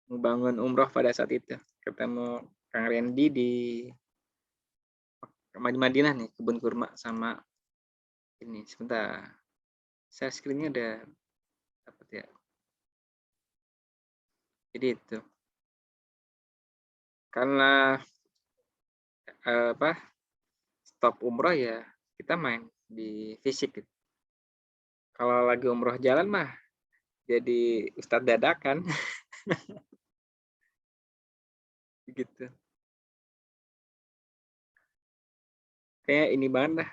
Membangun umroh pada saat itu. Ketemu Kang Randy di Madinah nih, kebun kurma sama ini. Sebentar, saya screen-nya udah dapat ya. Jadi itu karena stop umroh ya kita main di fisik gitu. Kalau lagi umroh jalan mah jadi ustadz dadakan gitu. Kayak ini banget dah.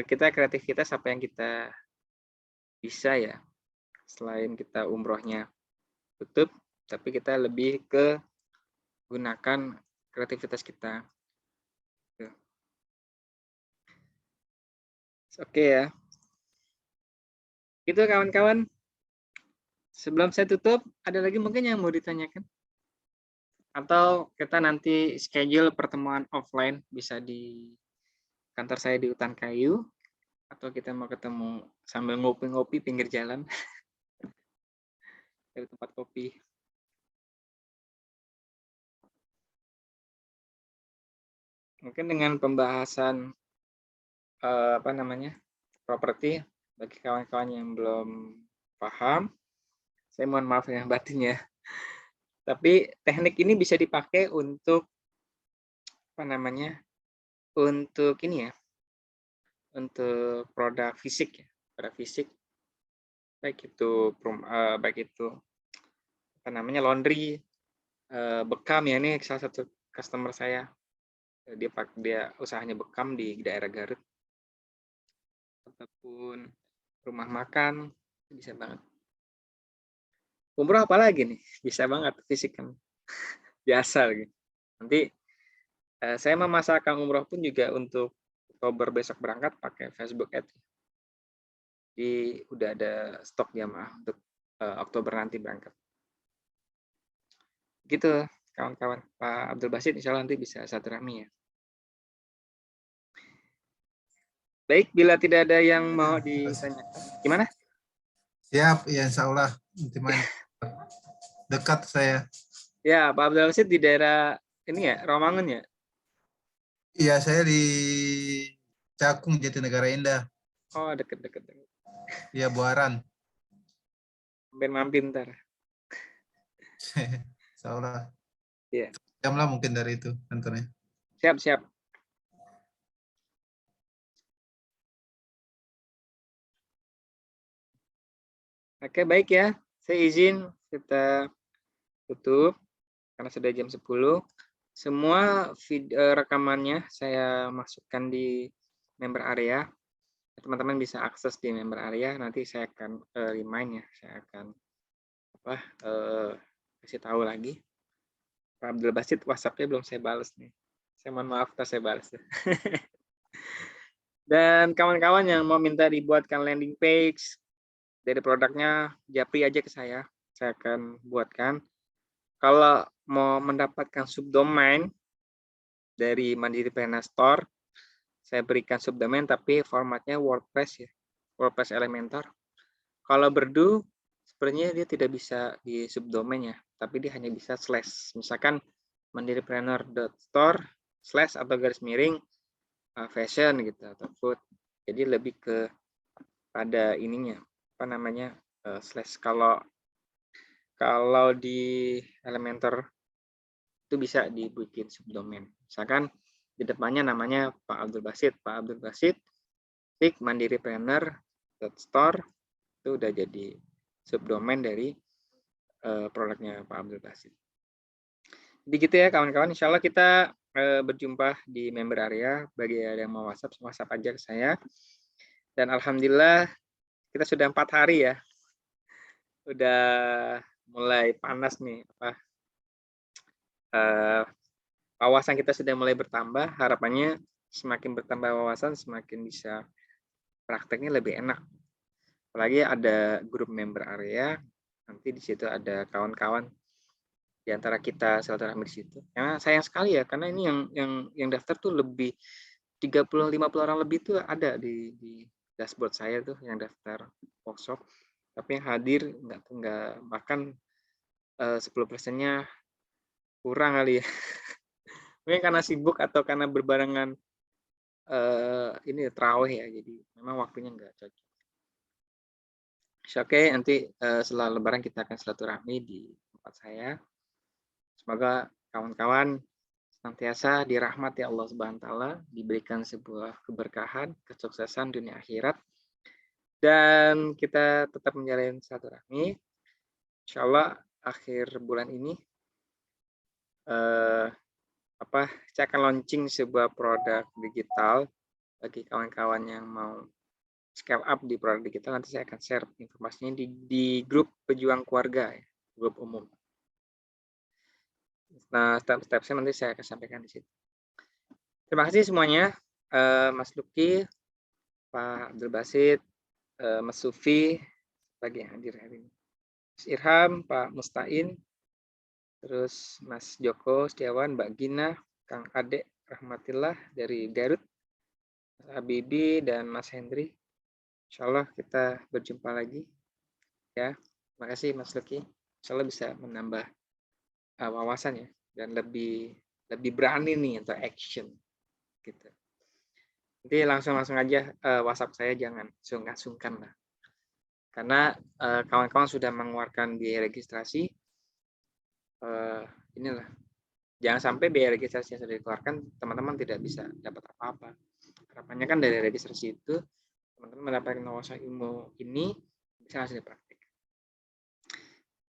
Kita kreativitas apa yang kita bisa ya. Selain kita umrohnya tutup, tapi kita lebih ke gunakan kreativitas kita. Oke ya. Itu kawan-kawan. Sebelum saya tutup, ada lagi mungkin yang mau ditanyakan? Atau kita nanti schedule pertemuan offline, bisa di kantor saya di Hutan Kayu, atau kita mau ketemu sambil ngopi-ngopi pinggir jalan dari tempat kopi. Mungkin dengan pembahasan properti bagi kawan-kawan yang belum paham, saya mohon maaf yang batin ya. Tapi teknik ini bisa dipakai untuk untuk ini ya, untuk produk fisik ya, produk fisik, baik itu laundry, bekam ya, ini salah satu customer saya, dia usahanya bekam di daerah Garut, ataupun rumah makan, bisa banget. Umroh apalagi nih, bisa banget fisik kan, biasa lagi. Nanti saya memasarkan umroh pun juga untuk Oktober besok berangkat pakai Facebook Ads. Jadi udah ada stok jamaah untuk Oktober nanti berangkat. Gitu kawan-kawan. Pak Abdul Basit insya Allah nanti bisa silaturahmi ya. Baik, bila tidak ada yang mau ditanyakan. Gimana? Siap, ya insya Allah. Nanti main dekat saya. Ya, Pak Abdul Basit di daerah ini ya, Romangun ya? Iya, saya di Cakung, Jatinegara Indah. Oh, deket-deket. Iya, Buaran. Mampir ntar. Insya Allah. Iya. Jam lah mungkin dari itu kantornya. Siap. Oke, baik ya. Saya izin kita tutup karena sudah jam 10. Semua rekamannya saya masukkan di member area. Teman-teman bisa akses di member area. Nanti saya akan remind ya. Saya akan kasih tahu lagi. Pak Abdul Basit WhatsApp-nya belum saya balas nih. Saya mohon maaf kalau saya balas. Dan kawan-kawan yang mau minta dibuatkan landing page dari produknya, japri aja ke saya akan buatkan. Kalau mau mendapatkan subdomain dari Mandiri Pena Store, saya berikan subdomain tapi formatnya WordPress ya, WordPress Elementor. Kalau Berdu, sebenarnya dia tidak bisa di subdomain ya, tapi dia hanya bisa slash. Misalkan mandiripreneur.store slash atau garis miring fashion gitu atau food. Jadi lebih ke pada ininya slash. Kalau di Elementor itu bisa dibikin subdomain. Misalkan di depannya namanya Pak Abdul Basit mandiripreneur.store, itu udah jadi subdomain dari produknya Pak Abdul Basit. Jadi gitu ya kawan-kawan, insya Allah kita berjumpa di member area. Bagi yang mau WhatsApp aja ke saya. Dan alhamdulillah kita sudah 4 hari ya, udah mulai panas nih, wawasan kita sudah mulai bertambah. Harapannya semakin bertambah wawasan, semakin bisa prakteknya lebih enak. Apalagi ada grup member area, nanti di situ ada kawan-kawan di antara kita silaturahmi di situ. Karena sayang sekali ya, karena ini yang daftar tuh lebih 30-50 orang lebih tuh ada di dashboard saya tuh yang daftar workshop. Tapi yang hadir nggak bahkan 10%-nya kurang kali ya. Mungkin karena sibuk atau karena berbarengan ini tarawih ya, jadi memang waktunya nggak cocok. Oke, nanti setelah Lebaran kita akan silaturahmi di tempat saya. Semoga kawan-kawan senantiasa dirahmati Allah Subhanahu wa taala, diberikan sebuah keberkahan, kesuksesan dunia akhirat, dan kita tetap menjalin silaturahmi. Insyaallah akhir bulan ini saya akan launching sebuah produk digital bagi kawan-kawan yang mau scale up di produk digital. Nanti saya akan share informasinya di grup pejuang keluarga, ya, grup umum. Nah, step-stepnya nanti saya akan sampaikan di situ. Terima kasih semuanya, Mas Luki, Pak Abdul Basit, Mas Sufi, bagi yang hadir hari ini. Mas Irham, Pak Mustain, terus Mas Joko Setiawan, Mbak Gina, Kang Ade Rahmatillah dari Garut, Mas Habibie, dan Mas Hendri. Insyaallah kita berjumpa lagi. Ya, terima kasih Mas Luki. Insyaallah bisa menambah wawasan ya, dan lebih berani nih untuk action gitu. Nanti langsung aja WhatsApp saya, jangan sungkan lah. Karena kawan-kawan sudah mengeluarkan biaya registrasi. Inilah, jangan sampai biaya registrasi yang sudah dikeluarkan teman-teman tidak bisa dapat apa-apa. Harapannya kan dari registrasi itu teman-teman mendapatkan wawasan ilmu ini bisa langsung dipraktik.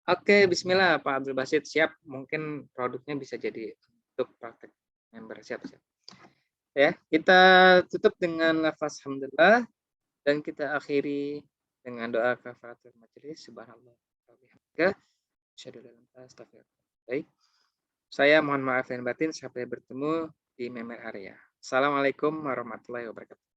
Oke, bismillah Pak Abdul Basit, siap. Mungkin produknya bisa jadi untuk praktek member, siap. Ya, kita tutup dengan lafaz hamdulillah dan kita akhiri dengan doa kafaratul majelis. Subhanallah wa bihamdihi, asyhadu an la ilaha illallah, astagfirullah. Baik. Saya mohon maaf lahir batin, sampai bertemu di Memer Area. Assalamualaikum warahmatullahi wabarakatuh.